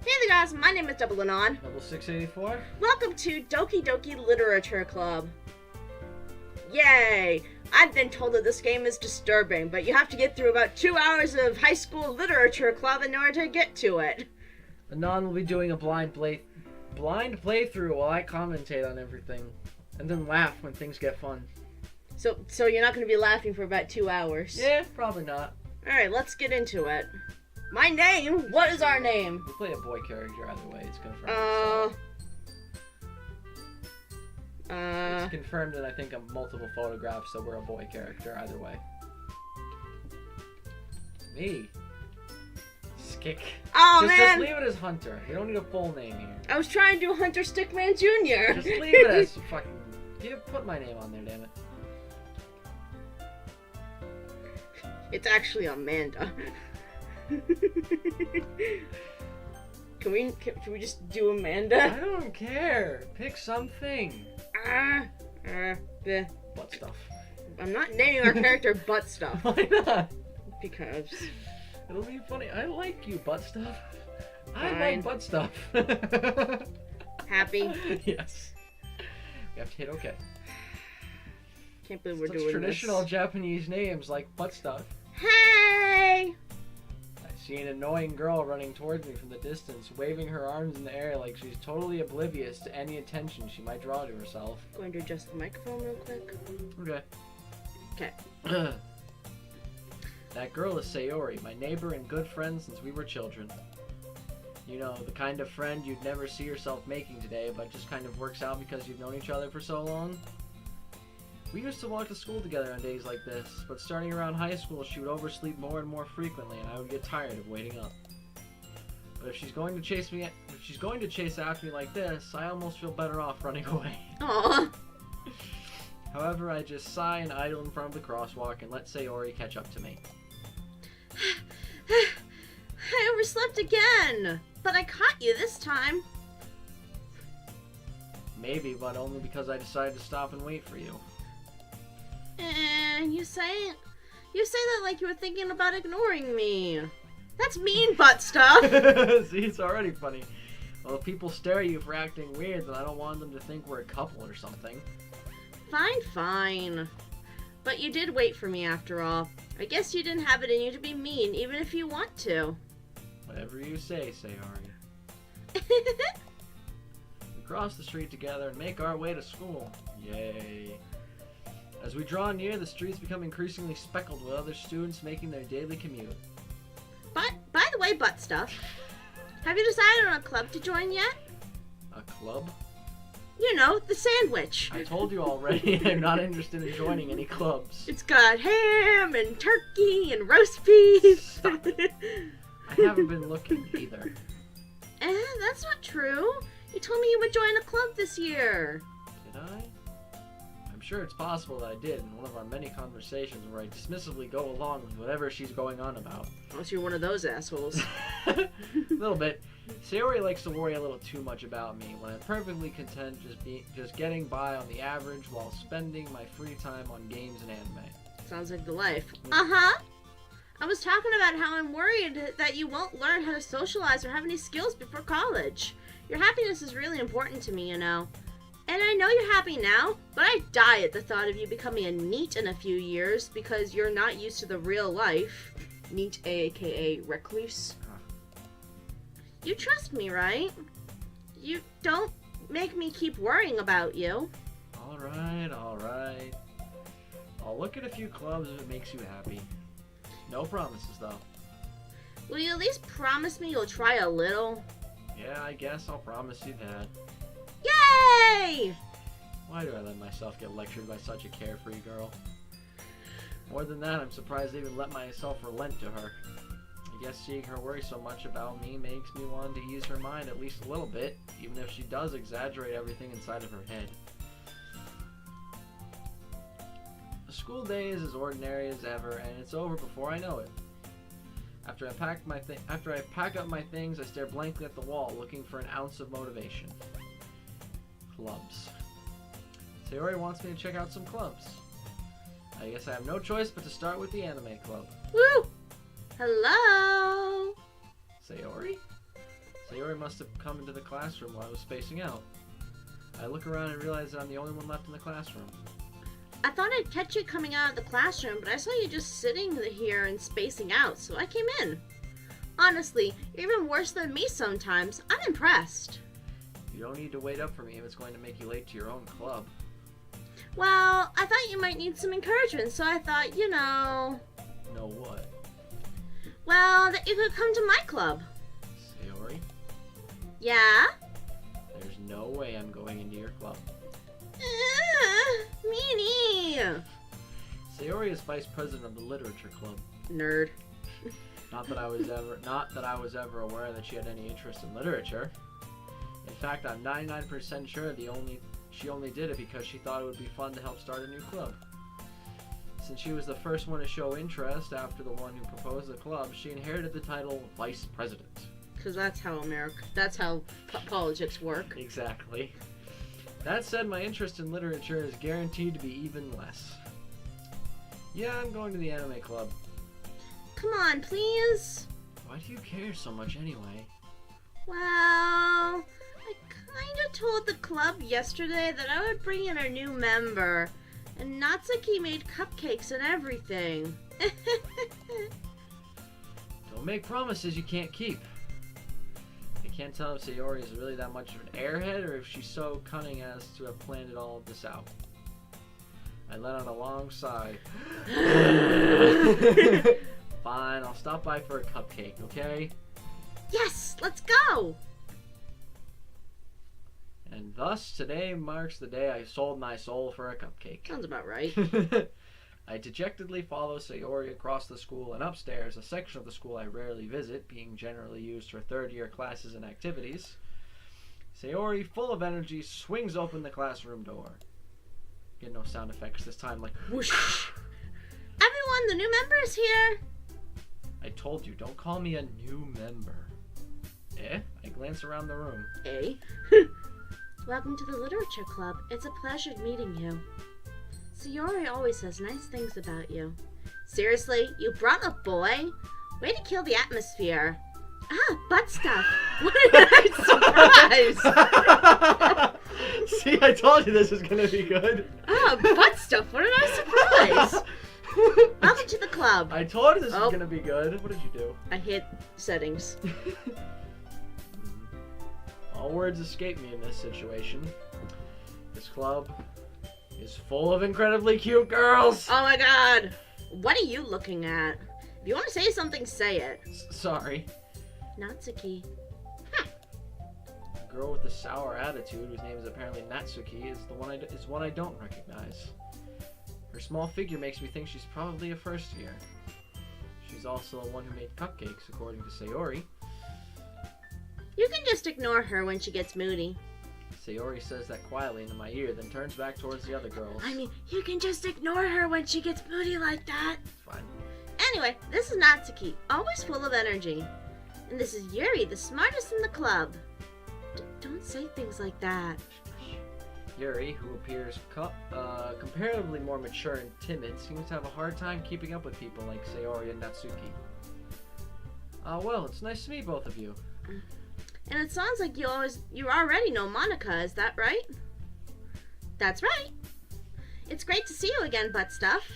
Hey there guys, my name is Double-Anon. Double 684. Welcome to Doki Doki Literature Club. Yay! I've been told that this game is disturbing, but you have to get through about 2 hours of high school literature club in order to get to it. Anon will be doing a blind playthrough while I commentate on everything, and then laugh when things get fun. So you're not going to be laughing for about 2 hours? Yeah, probably not. Alright, let's get into it. My name? What is our name? We play a boy character either way. It's confirmed. It's confirmed in I think multiple photographs that we're a boy character either way. Me. Skick. Oh, man. man! Just leave it as Hunter. You don't need a full name here. I was trying to do Hunter Stickman Jr. Just leave it as fucking... You put my name on there, damn it. It's actually Amanda. Can we just do Amanda? I don't care. Pick something. Bleh. Butt stuff. I'm not naming our character Butt Stuff. Why not? Because It'll be funny. I like you, butt stuff. I Fine. like butt stuff. Happy. Yes. We have to hit OK. Can't believe we're Such doing traditional this. Japanese names like butt stuff. Hey! I see an annoying girl running towards me from the distance, waving her arms in the air like she's totally oblivious to any attention she might draw to herself. Going to adjust the microphone real quick. Okay. Okay. That girl is Sayori, my neighbor and good friend since we were children. You know, the kind of friend you'd never see yourself making today, but just kind of works out because you've known each other for so long. We used to walk to school together on days like this, but starting around high school, she would oversleep more and more frequently, and I would get tired of waiting up. But if she's going to chase after me like this, I almost feel better off running away. Aww. However, I just sigh and idle in front of the crosswalk and let Sayori catch up to me. I overslept again, but I caught you this time. Maybe, but only because I decided to stop and wait for you. You say that like you were thinking about ignoring me. That's mean, Butt Stuff. See, it's already funny. Well, if people stare at you for acting weird, then I don't want them to think we're a couple or something. Fine. But you did wait for me after all. I guess you didn't have it in you to be mean, even if you want to. Whatever you say, Sayori. We cross the street together and make our way to school. Yay. As we draw near, the streets become increasingly speckled with other students making their daily commute. But, by the way, Butt Stuff, have you decided on a club to join yet? A club? You know, the sandwich. I told you already, I'm not interested in joining any clubs. It's got ham and turkey and roast beef. Stop it. I haven't been looking either. That's not true. You told me you would join a club this year. Did I? I'm sure it's possible that I did in one of our many conversations where I dismissively go along with whatever she's going on about. Unless you're one of those assholes. A little bit. Sayori likes to worry a little too much about me when I'm perfectly content just getting by on the average while spending my free time on games and anime. Sounds like the life. Uh-huh. I was talking about how I'm worried that you won't learn how to socialize or have any skills before college. Your happiness is really important to me, you know. And I know you're happy now, but I die at the thought of you becoming a NEET in a few years because you're not used to the real life. NEET, aka recluse. You trust me, right? You don't make me keep worrying about you. Alright. I'll look at a few clubs if it makes you happy. No promises, though. Will you at least promise me you'll try a little? Yeah, I guess I'll promise you that. Yay! Why do I let myself get lectured by such a carefree girl? More than that, I'm surprised I even let myself relent to her. I guess seeing her worry so much about me makes me want to ease her mind at least a little bit, even if she does exaggerate everything inside of her head. The school day is as ordinary as ever, and it's over before I know it. After I pack up my things, I stare blankly at the wall, looking for an ounce of motivation. Clubs. Sayori wants me to check out some clubs. I guess I have no choice but to start with the anime club. Woo! Hello? Sayori must have come into the classroom while I was spacing out. I look around and realize that I'm the only one left in the classroom. I thought I'd catch you coming out of the classroom, but I saw you just sitting here and spacing out, so I came in. Honestly, you're even worse than me sometimes. I'm impressed. You don't need to wait up for me if it's going to make you late to your own club. Well, I thought you might need some encouragement, so I thought, Know what? Well, that you could come to my club. Sayori? Yeah? There's no way I'm going into your club. Meanie! Sayori is vice president of the literature club. Nerd. Not that I was ever aware that she had any interest in literature. In fact, I'm 99% sure she only did it because she thought it would be fun to help start a new club. Since she was the first one to show interest after the one who proposed the club, she inherited the title Vice President. Because that's how politics work. Exactly. That said, my interest in literature is guaranteed to be even less. Yeah, I'm going to the anime club. Come on, please. Why do you care so much anyway? Well, I kinda told the club yesterday that I would bring in a new member. And Natsuki made cupcakes and everything. Don't make promises you can't keep. I can't tell if Sayori is really that much of an airhead or if she's so cunning as to have planned all of this out. I let out a long sigh. Fine, I'll stop by for a cupcake, okay? Yes, let's go! And thus, today marks the day I sold my soul for a cupcake. Sounds about right. I dejectedly follow Sayori across the school and upstairs, a section of the school I rarely visit, being generally used for third-year classes and activities. Sayori, full of energy, swings open the classroom door. Get no sound effects this time, like whoosh! Everyone, the new member is here! I told you, don't call me a new member. I glance around the room. Welcome to the Literature Club. It's a pleasure meeting you. Sayori always says nice things about you. Seriously? You brought a boy? Way to kill the atmosphere. Ah, butt stuff. What a nice surprise! See, I told you this was gonna be good. Ah, butt stuff. What a nice surprise. Welcome to the club. I told you this was gonna be good. What did you do? I hit settings. All words escape me in this situation. This club is full of incredibly cute girls. Oh my god. What are you looking at? If you want to say something, say it. Sorry. Natsuki. The girl with the sour attitude, whose name is apparently Natsuki, is one I don't recognize. Her small figure makes me think she's probably a first year. She's also the one who made cupcakes, according to Sayori. You can just ignore her when she gets moody. Sayori says that quietly into my ear, then turns back towards the other girls. I mean, you can just ignore her when she gets moody like that. It's fine. Anyway, this is Natsuki, always full of energy. And this is Yuri, the smartest in the club. Don't say things like that. Yuri, who appears comparatively more mature and timid, seems to have a hard time keeping up with people like Sayori and Natsuki. Well, it's nice to meet both of you. And it sounds like you already know Monica, is that right? That's right. It's great to see you again, butt stuff.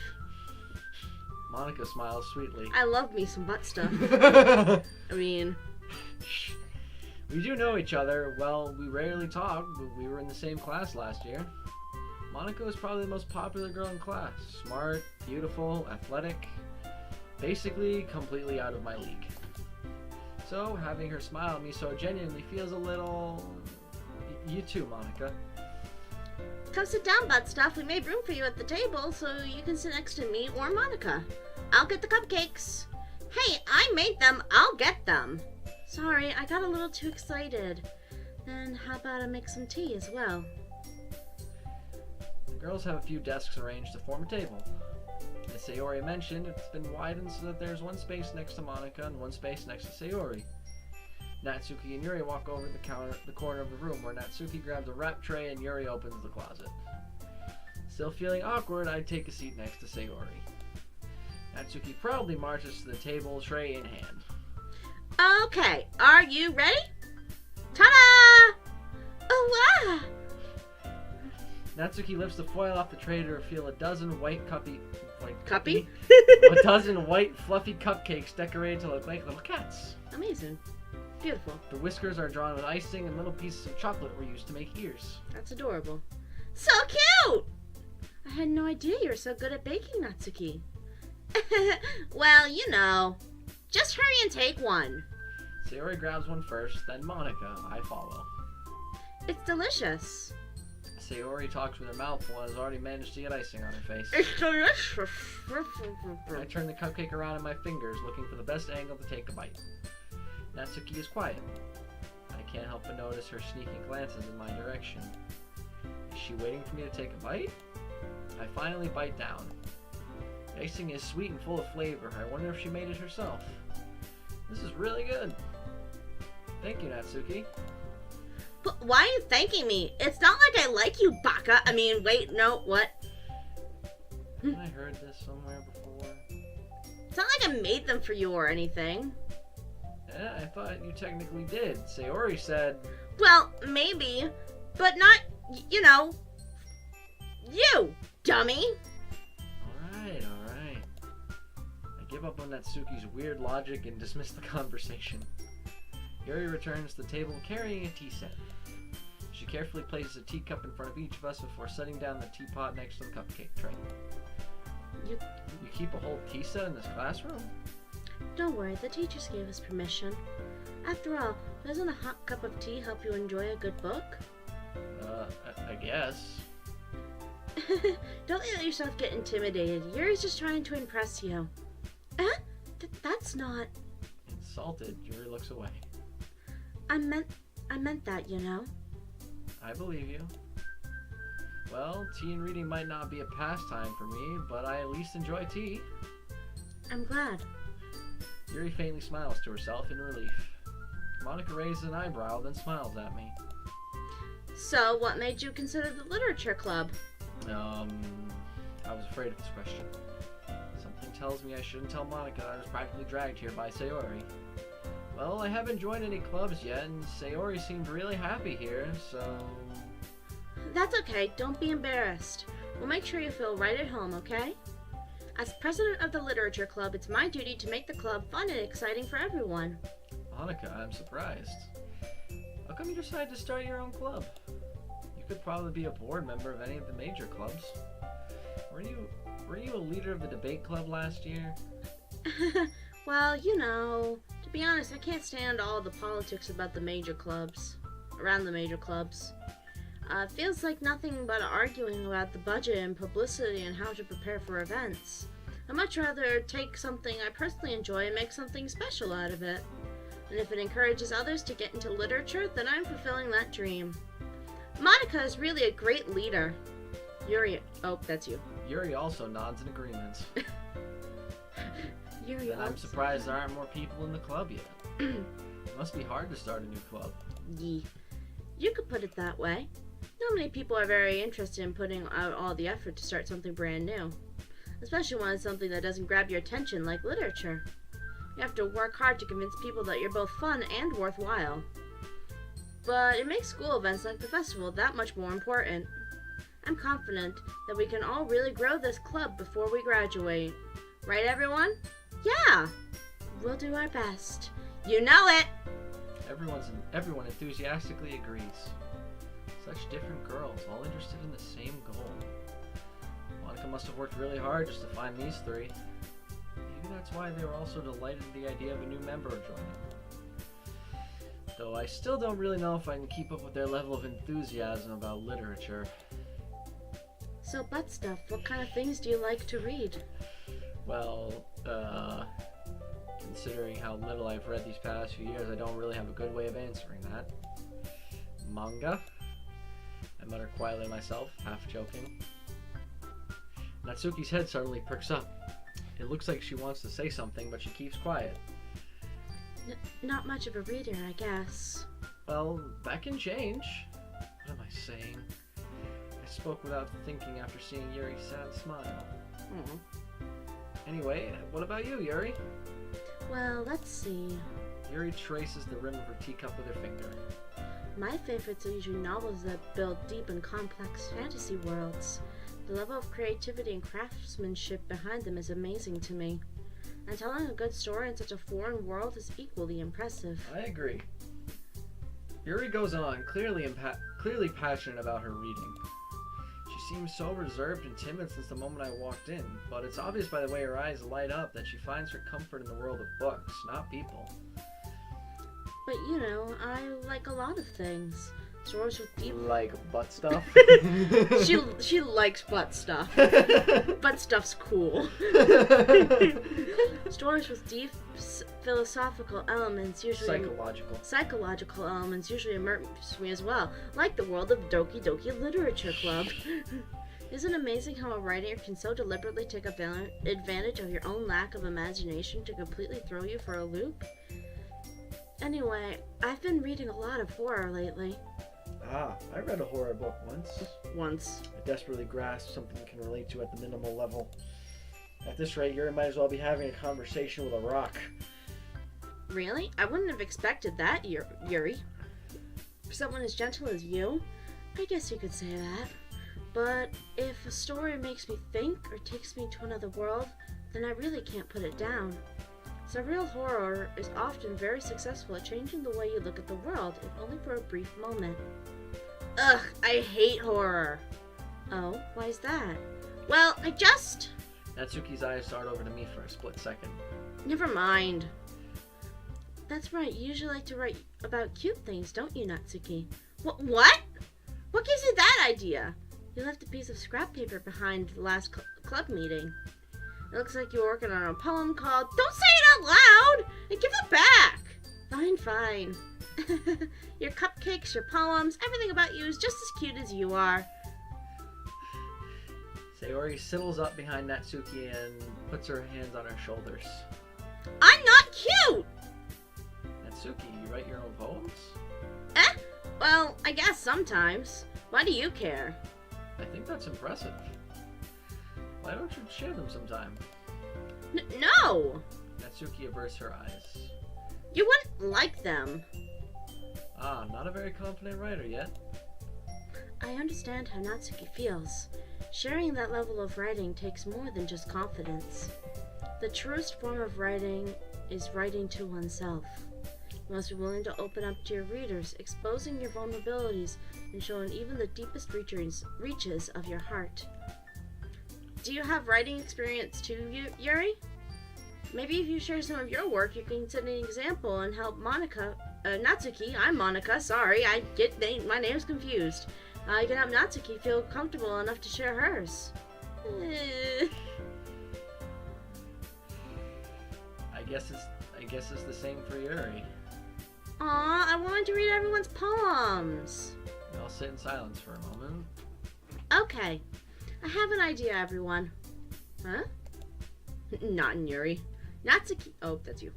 Monica smiles sweetly. I love me some butt stuff. I mean... We do know each other. Well, we rarely talk, but we were in the same class last year. Monica was probably the most popular girl in class. Smart, beautiful, athletic. Basically, completely out of my league. So, having her smile at me so genuinely feels a little... You too, Monica. Come sit down, butt stuff. We made room for you at the table, so you can sit next to me or Monica. I'll get the cupcakes. Hey, I made them. I'll get them. Sorry, I got a little too excited. Then how about I make some tea as well? The girls have a few desks arranged to form a table. As Sayori mentioned, it's been widened so that there's one space next to Monica and one space next to Sayori. Natsuki and Yuri walk over the corner of the room where Natsuki grabs a wrap tray and Yuri opens the closet. Still feeling awkward, I take a seat next to Sayori. Natsuki proudly marches to the table, tray in hand. Okay, are you ready? Ta-da! Oh, wow! Natsuki lifts the foil off the tray to reveal a dozen Cuppy? a dozen white, fluffy cupcakes decorated to look like little cats. Amazing. Beautiful. The whiskers are drawn with icing, and little pieces of chocolate were used to make ears. That's adorable. So cute! I had no idea you were so good at baking, Natsuki. Well, you know. Just hurry and take one. Sayori grabs one first, then Monica. I follow. It's delicious. Sayori talks with her mouth full and has already managed to get icing on her face. It's delicious. I turn the cupcake around in my fingers, looking for the best angle to take a bite. Natsuki is quiet. I can't help but notice her sneaky glances in my direction. Is she waiting for me to take a bite? I finally bite down. The icing is sweet and full of flavor. I wonder if she made it herself. This is really good. Thank you, Natsuki. But why are you thanking me? It's not like I like you, Baka. I mean, wait, no, what? Haven't I heard this somewhere before? It's not like I made them for you or anything. Yeah, I thought you technically did. Sayori said... Well, maybe, but not, you know, you, dummy. Alright. I give up on Natsuki's weird logic and dismiss the conversation. Yuri returns to the table carrying a tea set. She carefully places a teacup in front of each of us before setting down the teapot next to the cupcake tray. You keep a whole tea set in this classroom? Don't worry, the teachers gave us permission. After all, doesn't a hot cup of tea help you enjoy a good book? I guess. Don't let yourself get intimidated. Yuri's just trying to impress you. That's not... Insulted, Yuri looks away. I meant that, you know. I believe you. Well, tea and reading might not be a pastime for me, but I at least enjoy tea. I'm glad. Yuri faintly smiles to herself in relief. Monica raises an eyebrow, then smiles at me. So, what made you consider the literature club? I was afraid of this question. Something tells me I shouldn't tell Monica that I was practically dragged here by Sayori. Well, I haven't joined any clubs yet, and Sayori seemed really happy here, so... That's okay, don't be embarrassed. We'll make sure you feel right at home, okay? As president of the literature club, it's my duty to make the club fun and exciting for everyone. Monica, I'm surprised. How come you decided to start your own club? You could probably be a board member of any of the major clubs. Were you a leader of the debate club last year? Well, you know, to be honest, I can't stand all the politics about the major clubs. Around the major clubs. It feels like nothing but arguing about the budget and publicity and how to prepare for events. I'd much rather take something I personally enjoy and make something special out of it. And if it encourages others to get into literature, then I'm fulfilling that dream. Monica is really a great leader. Yuri, oh, that's you. Yuri also nods in agreement. Yuri And I'm surprised there aren't more people in the club yet. It must be hard to start a new club. Yee. You could put it that way. Not many people are very interested in putting out all the effort to start something brand new. Especially when it's something that doesn't grab your attention like literature. You have to work hard to convince people that you're both fun and worthwhile. But it makes school events like the festival that much more important. I'm confident that we can all really grow this club before we graduate. Right, everyone? Yeah! We'll do our best. You know it! Everyone enthusiastically agrees. Such different girls, all interested in the same goal. Monica must have worked really hard just to find these three. Maybe that's why they were also delighted at the idea of a new member joining. Though I still don't really know if I can keep up with their level of enthusiasm about literature. So, butt stuff, what kind of things do you like to read? Well, considering how little I've read these past few years, I don't really have a good way of answering that. Manga? I mutter quietly to myself, half joking. Natsuki's head suddenly perks up. It looks like she wants to say something, but she keeps quiet. Not much of a reader, I guess. Well, that can change. What am I saying? I spoke without thinking after seeing Yuri's sad smile. Anyway, what about you, Yuri? Well, let's see. Yuri traces the rim of her teacup with her finger. My favorites are usually novels that build deep and complex fantasy worlds. The level of creativity and craftsmanship behind them is amazing to me. And telling a good story in such a foreign world is equally impressive. I agree. Yuri goes on, clearly passionate about her reading. She seems so reserved and timid since the moment I walked in, but it's obvious by the way her eyes light up that she finds her comfort in the world of books, not people. But you know, I like a lot of things. Stories with deep... Like butt stuff? She likes butt stuff. Butt stuff's cool. Stories with deep philosophical elements usually... Psychological elements usually immerse me as well. Like the world of Doki Doki Literature Club. Isn't it amazing how a writer can so deliberately take advantage of your own lack of imagination to completely throw you for a loop? Anyway, I've been reading a lot of horror lately. Ah, I read a horror book Once. I desperately grasped something you can relate to at the minimal level. At this rate, Yuri might as well be having a conversation with a rock. Really? I wouldn't have expected that, Yuri. For someone as gentle as you, I guess you could say that. But if a story makes me think or takes me to another world, then I really can't put it down. Surreal horror is often very successful at changing the way you look at the world, if only for a brief moment. Ugh, I hate horror. Oh, why is that? Well, Natsuki's eyes start over to me for a split second. Never mind. That's right, you usually like to write about cute things, don't you, Natsuki? What? What gives you that idea? You left a piece of scrap paper behind the last club meeting. It looks like you're working on a poem called Don't Say It Out Loud! And give it back! Fine. Your cupcakes, your poems, everything about you is just as cute as you are. Sayori sidles up behind Natsuki and puts her hands on her shoulders. I'm not cute! Natsuki, you write your own poems? Well, I guess sometimes. Why do you care? I think that's impressive. Why don't you share them sometime? No! Natsuki averts her eyes. You wouldn't like them. Ah, not a very confident writer yet. I understand how Natsuki feels. Sharing that level of writing takes more than just confidence. The truest form of writing is writing to oneself. You must be willing to open up to your readers, exposing your vulnerabilities and showing even the deepest reaches of your heart. Do you have writing experience too, Yuri? Maybe if you share some of your work, you can set an example and help Natsuki, I'm Monica, sorry, my name's confused. You can help Natsuki feel comfortable enough to share hers. I guess it's the same for Yuri. Aw, I wanted to read everyone's poems. I'll sit in silence for a moment. Okay, I have an idea, everyone. Huh? Not in Yuri. Natsuki. Oh, that's you.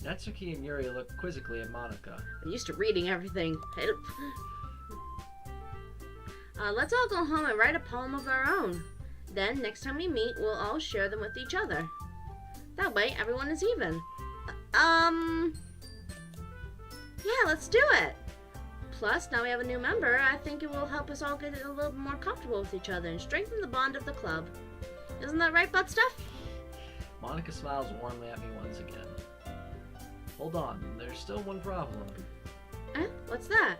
Natsuki and Yuri look quizzically at Monica. I'm used to reading everything. Let's all go home and write a poem of our own. Then, next time we meet, we'll all share them with each other. That way, everyone is even. Yeah, let's do it. Plus, now we have a new member, I think it will help us all get a little more comfortable with each other and strengthen the bond of the club. Isn't that right, butt stuff? Monica smiles warmly at me once again. Hold on, there's still one problem. What's that?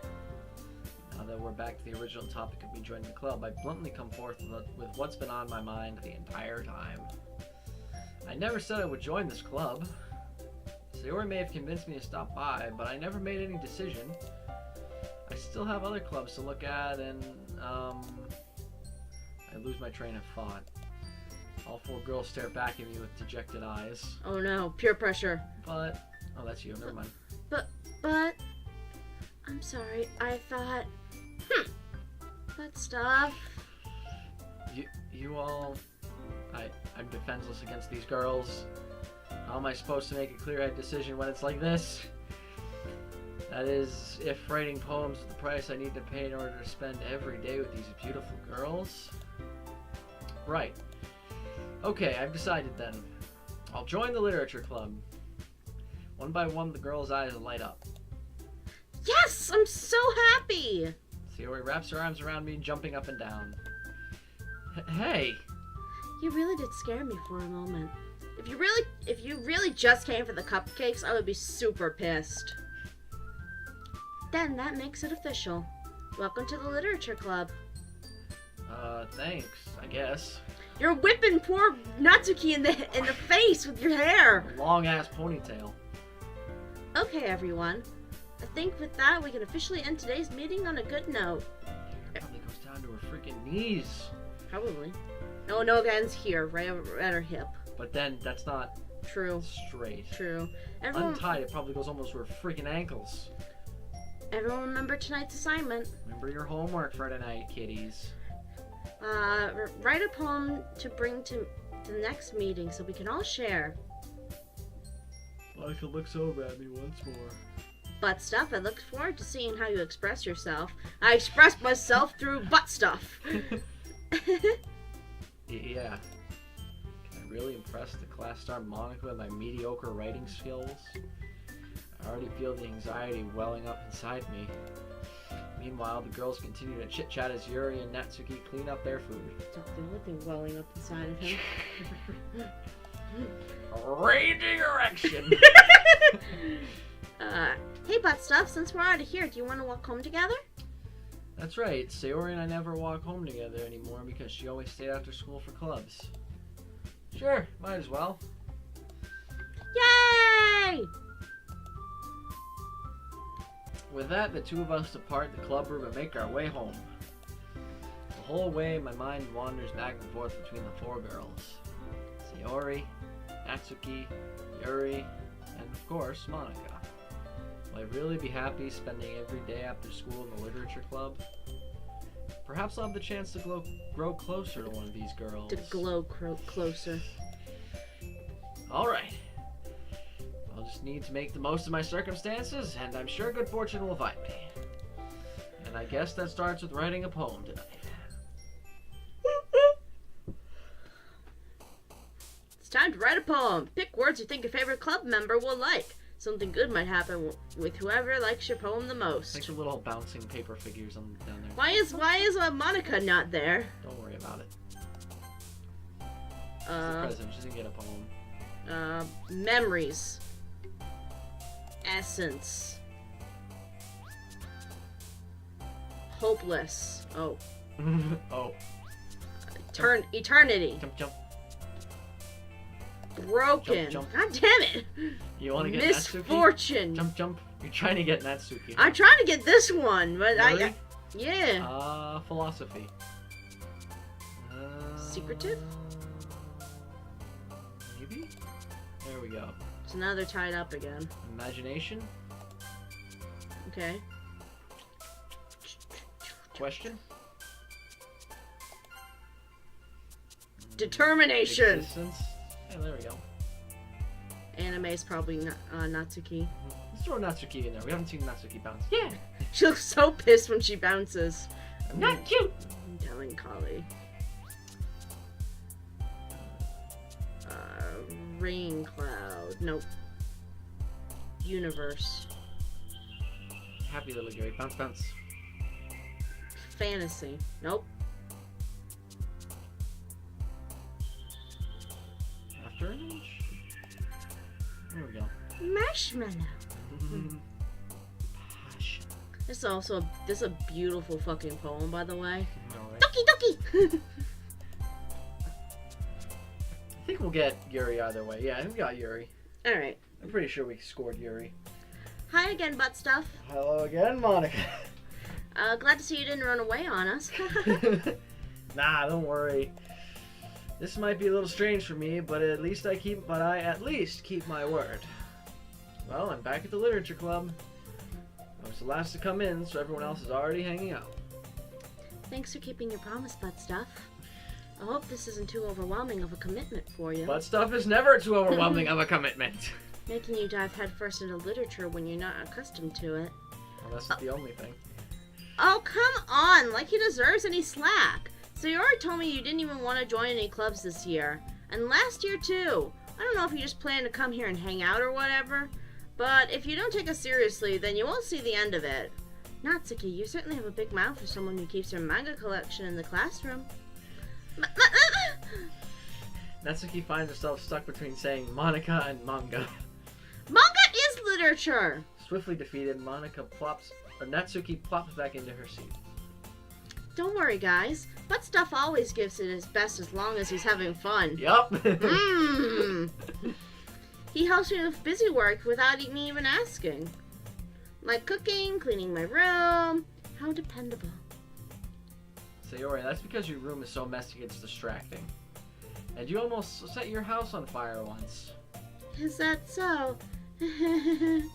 Now that we're back to the original topic of me joining the club, I bluntly come forth with what's been on my mind the entire time. I never said I would join this club. Sayori may have convinced me to stop by, but I never made any decision. I still have other clubs to look at, and, I lose my train of thought. All four girls stare back at me with dejected eyes. Oh no, peer pressure. But, oh, that's you, never mind. But, I'm sorry, I thought, that stuff. You all, I'm defenseless against these girls. How am I supposed to make a clear-headed decision when it's like this? That is, if writing poems is the price I need to pay in order to spend every day with these beautiful girls. Right. Okay, I've decided then. I'll join the literature club. One by one, the girls' eyes light up. Yes! I'm so Sayori! Sayori wraps her arms around me, jumping up and down. Hey! You really did scare me for a moment. If you really just came for the cupcakes, I would be super pissed. Then that makes it official. Welcome to the Literature Club. Thanks, I guess. You're whipping poor Natsuki in the face with your hair. Long-ass ponytail. Okay, everyone. I think with that, we can officially end today's meeting on a good note. Probably goes down to her freaking knees. Probably. No again's here, right at her hip. But then, that's not True. straight. True. Everyone, Untied, it probably goes almost to her freaking ankles. everyone remember tonight's assignment. Remember your homework for tonight, kiddies. Write a poem to bring to the next meeting so we can all share. I can look over at me once more. Butt stuff, I look forward to seeing how you express yourself. I express myself through butt stuff. Yeah. Can I really impress the class star Monica with my mediocre writing skills? I already feel the anxiety welling up inside me. Meanwhile, the girls continue to chit-chat as Yuri and Natsuki clean up their food. It's not the only thing welling up inside of him. Raging erection! Hey butt stuff, since we're out of here, do you want to walk home together? That's right, Sayori and I never walk home together anymore because she always stayed after school for clubs. Sure, might as well. Yay! With that, the two of us depart the club room and make our way home. The whole way, my mind wanders back and forth between the four girls. Sayori, Natsuki, Yuri, and of course, Monica. Will I really be happy spending every day after school in the literature club? Perhaps I'll have the chance to grow closer to one of these girls. To glow closer. Alright. I'll just need to make the most of my circumstances, and I'm sure good fortune will find me. And I guess that starts with writing a poem tonight. It's time to write a poem. Pick words you think your favorite club member will like. Something good might happen with whoever likes your poem the most. Thanks for little bouncing paper figures down there. Why is Monica not there? Don't worry about it. She's the president. She doesn't get a poem. Memories. Essence. Hopeless. Oh. Oh. Eternity. Jump. Broken. Jump. God damn it. You want to get Misfortune. Natsuki? Jump. You're trying to get Natsuki. I'm trying to get this one, but Really? yeah. Philosophy. Secretive? Maybe? There we go. So now they're tied up again. Imagination? Okay. Question? Determination. Existence? Yeah, there we go. Anime is probably Natsuki. Let's throw Natsuki in there. We haven't seen Natsuki bounce. Yeah! She looks so pissed when she bounces. I'm not cute! Melancholy. Rain cloud. Nope. Universe. Happy little Gary. Bounce. Fantasy. Nope. After image? There we go. Marshmallow. Passion. This is a beautiful fucking poem, by the way. Alright. Doki Doki! I think we'll get Yuri either way. Yeah, I think we got Yuri. Alright. I'm pretty sure we scored Yuri. Hi again, butt stuff. Hello again, Monica. Glad to see you didn't run away on us. Nah, don't worry. This might be a little strange for me, but I at least keep my word. Well, I'm back at the literature club. I was the last to come in, so everyone else is already hanging out. Thanks for keeping your promise, butt stuff. I hope this isn't too overwhelming of a commitment for you. But stuff is never too overwhelming of a commitment. Making you dive headfirst into literature when you're not accustomed to it. Well, that's the only thing. Oh, come on! Like he deserves any slack. So you already told me you didn't even want to join any clubs this year. And last year, too. I don't know if you just plan to come here and hang out or whatever. But if you don't take us seriously, then you won't see the end of it. Natsuki, you certainly have a big mouth for someone who keeps her manga collection in the classroom. Natsuki finds herself stuck between saying Monica and manga. Manga is literature! Swiftly defeated, Natsuki plops back into her seat. Don't worry, guys. Butt Stuff always gives it his best as long as he's having fun. Yup. He helps me with busy work without me even asking. Like cooking, cleaning my room. How dependable. Sayori, that's because your room is so messy it's distracting. And you almost set your house on fire once. Is that so? You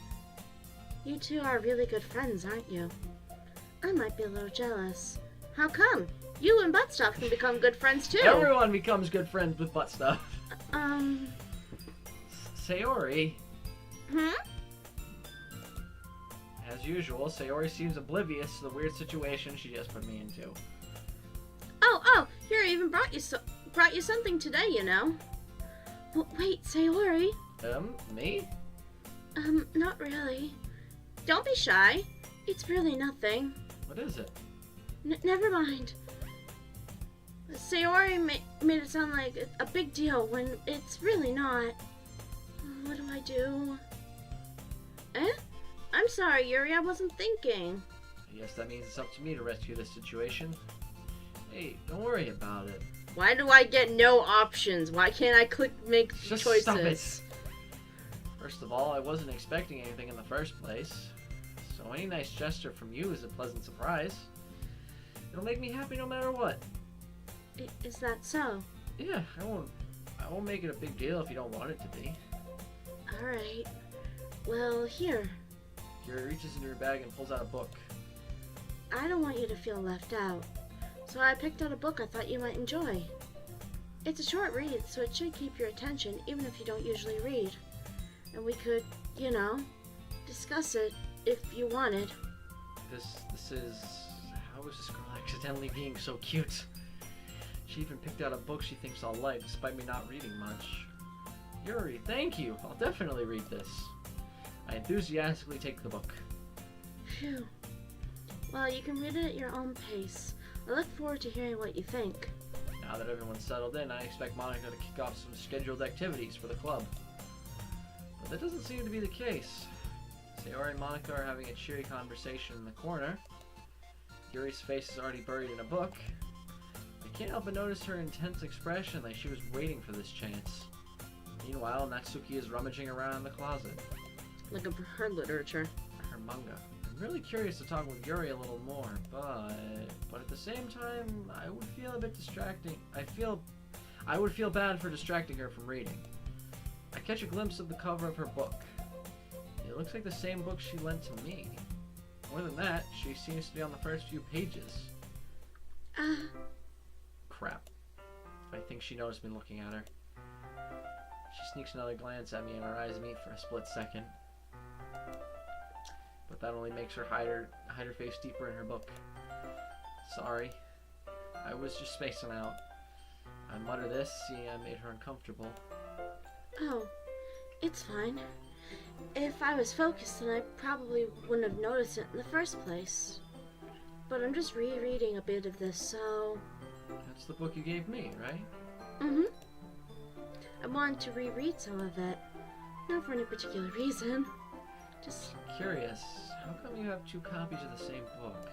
two are really good friends, aren't you? I might be a little jealous. How come? You and Butt Stuff can become good friends too. Everyone becomes good friends with Butt Stuff. Sayori. As usual, Sayori seems oblivious to the weird situation she just put me into. Oh, here I even brought you something today, you know. Wait, Sayori. Me? Not really. Don't be shy. It's really nothing. What is it? Never mind. Sayori made it sound like a big deal when it's really not. What do I do? I'm sorry, Yuri, I wasn't thinking. I guess that means it's up to me to rescue this situation. Hey, don't worry about it. Why do I get no options? Why can't I make Just choices? stop it. First of all, I wasn't expecting anything in the first place. So any nice gesture from you is a pleasant surprise. It'll make me happy no matter what. Is that so? Yeah, I won't make it a big deal if you don't want it to be. Alright. Well, here. Yuri reaches into her bag and pulls out a book. I don't want you to feel left out. So I picked out a book I thought you might enjoy. It's a short read, so it should keep your attention even if you don't usually read. And we could, discuss it if you wanted. This is... How is this girl accidentally being so cute? She even picked out a book she thinks I'll like, despite me not reading much. Yuri, thank you! I'll definitely read this. I enthusiastically take the book. Phew. Well, you can read it at your own pace. I look forward to hearing what you think. Now that everyone's settled in, I expect Monica to kick off some scheduled activities for the club. But that doesn't seem to be the case. Sayori and Monica are having a cheery conversation in the corner. Yuri's face is already buried in a book. I can't help but notice her intense expression, like she was waiting for this chance. Meanwhile, Natsuki is rummaging around in the closet. Looking for her literature. Her manga. I'm really curious to talk with Yuri a little more, but at the same time, I would feel a bit distracting. I would feel bad for distracting her from reading. I catch a glimpse of the cover of her book. It looks like the same book she lent to me. More than that, she seems to be on the first few pages. Crap. I think she noticed me looking at her. She sneaks another glance at me and our eyes meet for a split second. But that only makes her hide her face deeper in her book. Sorry. I was just spacing out. I mutter this, seeing I made her uncomfortable. Oh, it's fine. If I was focused, then I probably wouldn't have noticed it in the first place. But I'm just rereading a bit of this, so... That's the book you gave me, right? Mm-hmm. I wanted to reread some of it. Not for any particular reason. Just... Curious, how come you have two copies of the same book?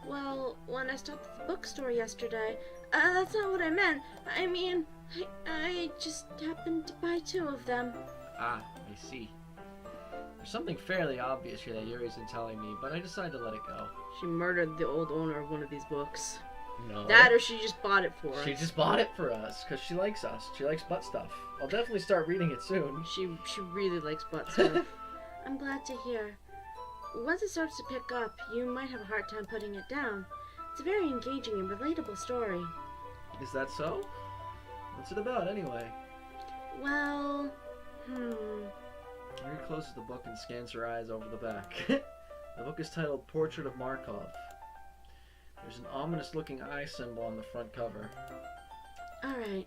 Well, when I stopped at the bookstore yesterday, that's not what I meant. I mean, I just happened to buy two of them. Ah, I see. There's something fairly obvious here that Yuri isn't telling me, but I decided to let it go. She murdered the old owner of one of these books. No. That or she just bought it for us. She just bought it for us, because she likes us. She likes butt stuff. I'll definitely start reading it soon. She really likes butt stuff. I'm glad to hear. Once it starts to pick up, you might have a hard time putting it down. It's a very engaging and relatable story. Is that so? What's it about, anyway? Well, Yuri closes the book and scans her eyes over the back. The book is titled Portrait of Markov. There's an ominous-looking eye symbol on the front cover. Alright.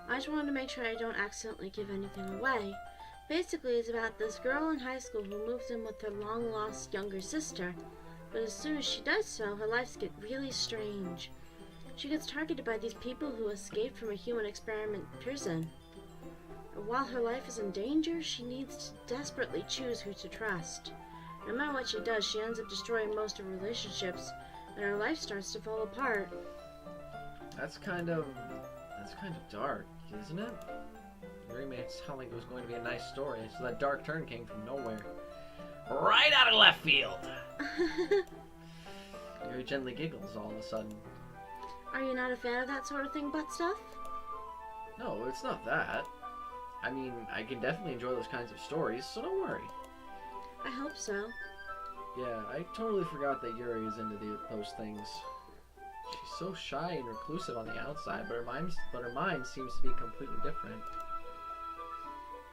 I just wanted to make sure I don't accidentally give anything away. Basically, it's about this girl in high school who moves in with her long-lost younger sister. But as soon as she does so, her lives get really strange. She gets targeted by these people who escaped from a human experiment prison. And while her life is in danger, she needs to desperately choose who to trust. No matter what she does, she ends up destroying most of her relationships, and her life starts to fall apart. That's kind of dark, isn't it? Yuri made it sound like it was going to be a nice story, so that dark turn came from nowhere. Right out of left field! Yuri gently giggles all of a sudden. Are you not a fan of that sort of thing, butt stuff? No, it's not that. I mean, I can definitely enjoy those kinds of stories, so don't worry. I hope so. Yeah, I totally forgot that Yuri is into those things. She's so shy and reclusive on the outside, but her mind seems to be completely different.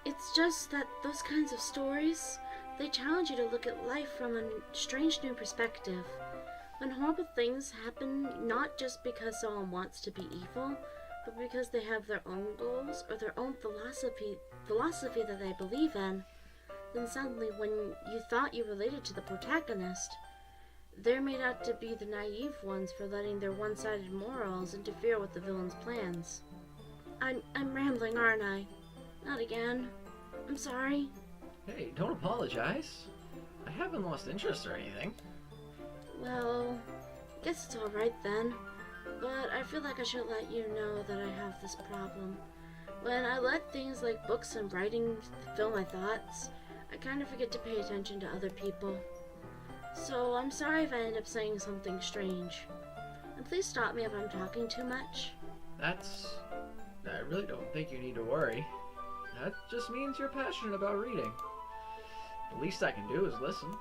It's just that those kinds of stories, they challenge you to look at life from a strange new perspective. When horrible things happen, not just because someone wants to be evil, but because they have their own goals or their own philosophy that they believe in, then suddenly when you thought you related to the protagonist, they're made out to be the naive ones for letting their one-sided morals interfere with the villain's plans. I'm rambling, aren't I? Not again. I'm sorry. Hey, don't apologize. I haven't lost interest or anything. Well, I guess it's alright then. But I feel like I should let you know that I have this problem. When I let things like books and writing fill my thoughts, I kind of forget to pay attention to other people. So I'm sorry if I end up saying something strange. And please stop me if I'm talking too much. I really don't think you need to worry. That just means you're passionate about reading. The least I can do is listen.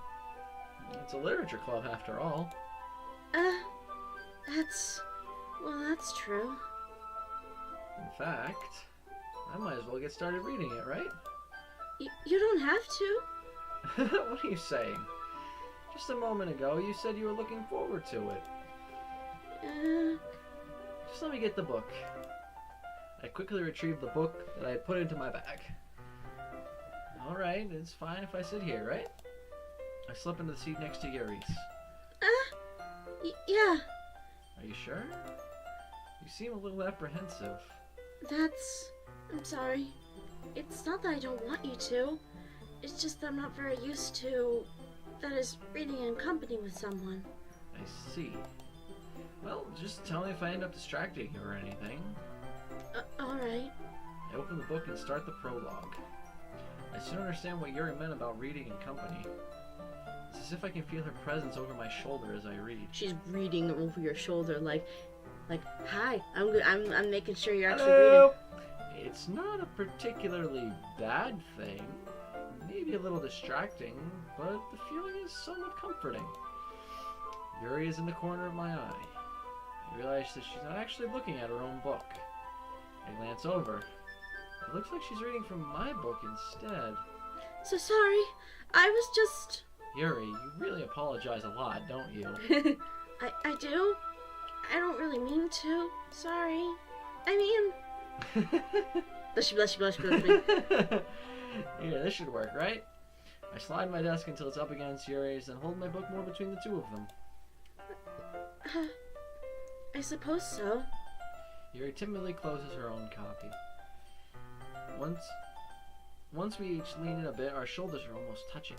It's a literature club after all. That's true. In fact, I might as well get started reading it, right? You don't have to. What are you saying? Just a moment ago, you said you were looking forward to it. Just let me get the book. I quickly retrieved the book that I had put into my bag. Alright, it's fine if I sit here, right? I slip into the seat next to Yuri's. Yeah. Are you sure? You seem a little apprehensive. I'm sorry. It's not that I don't want you to. It's just that I'm not very used to, that is, reading in company with someone. I see. Well, just tell me if I end up distracting you or anything. Alright. I open the book and start the prologue. I soon understand what Yuri meant about reading in company. It's as if I can feel her presence over my shoulder as I read. She's reading over your shoulder like, hi, I'm making sure you're actually Hello. Reading. It's not a particularly bad thing. Maybe a little distracting, but the feeling is somewhat comforting. Yuri is in the corner of my eye. I realize that she's not actually looking at her own book. I glance over. It looks like she's reading from my book instead. So sorry. I was just... Yuri, you really apologize a lot, don't you? I do? I don't really mean to. Sorry. I mean... Blush. Here, this should work, right? I slide my desk until it's up against Yuri's and hold my book more between the two of them. I suppose so. Yuri timidly closes her own copy. Once we each lean in a bit, our shoulders are almost touching.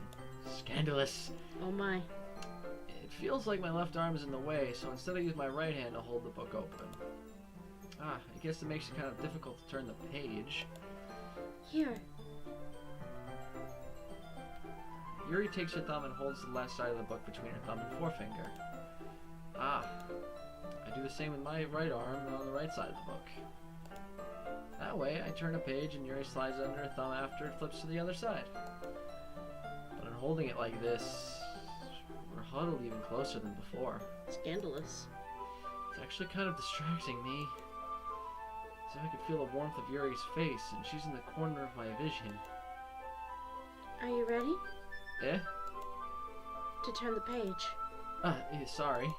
Scandalous. Oh my. It feels like my left arm is in the way, so instead I use my right hand to hold the book open. I guess it makes it kind of difficult to turn the page. Here. Yuri takes her thumb and holds the left side of the book between her thumb and forefinger. I do the same with my right arm and on the right side of the book. That way, I turn a page and Yuri slides it under her thumb after it flips to the other side. But in holding it like this, we're huddled even closer than before. Scandalous. It's actually kind of distracting me. As if I could feel the warmth of Yuri's face, and she's in the corner of my vision. Are you ready? Eh? To turn the page. Yeah, sorry.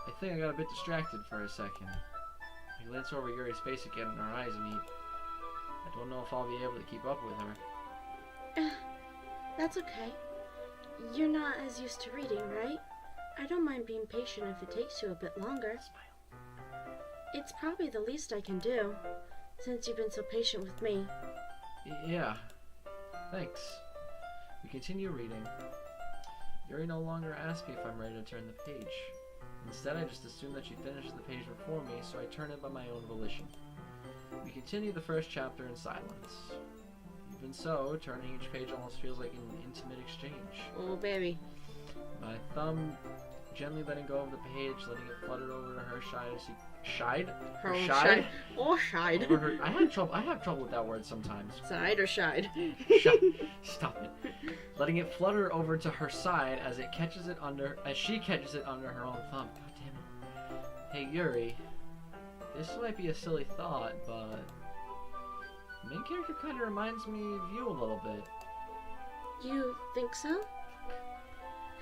I think I got a bit distracted for a second. I glance over Yuri's face again and our eyes meet. I don't know if I'll be able to keep up with her. That's okay. You're not as used to reading, right? I don't mind being patient if it takes you a bit longer. Smile. It's probably the least I can do, since you've been so patient with me. Yeah. Thanks. We continue reading. Yuri no longer asks me if I'm ready to turn the page. Instead, I just assume that she finished the page before me, so I turn it by my own volition. We continue the first chapter in silence. Even so, turning each page almost feels like an intimate exchange. Oh, baby. My thumb gently letting go of the page, letting it flutter over to her side as she... Shied? Her Shied? Or shied. Over her... I have trouble with that word sometimes. Side or shied? Stop it. Letting it flutter over to her side as she catches it under her own thumb. God damn it. Hey Yuri, this might be a silly thought, but the main character kind of reminds me of you a little bit. You think so?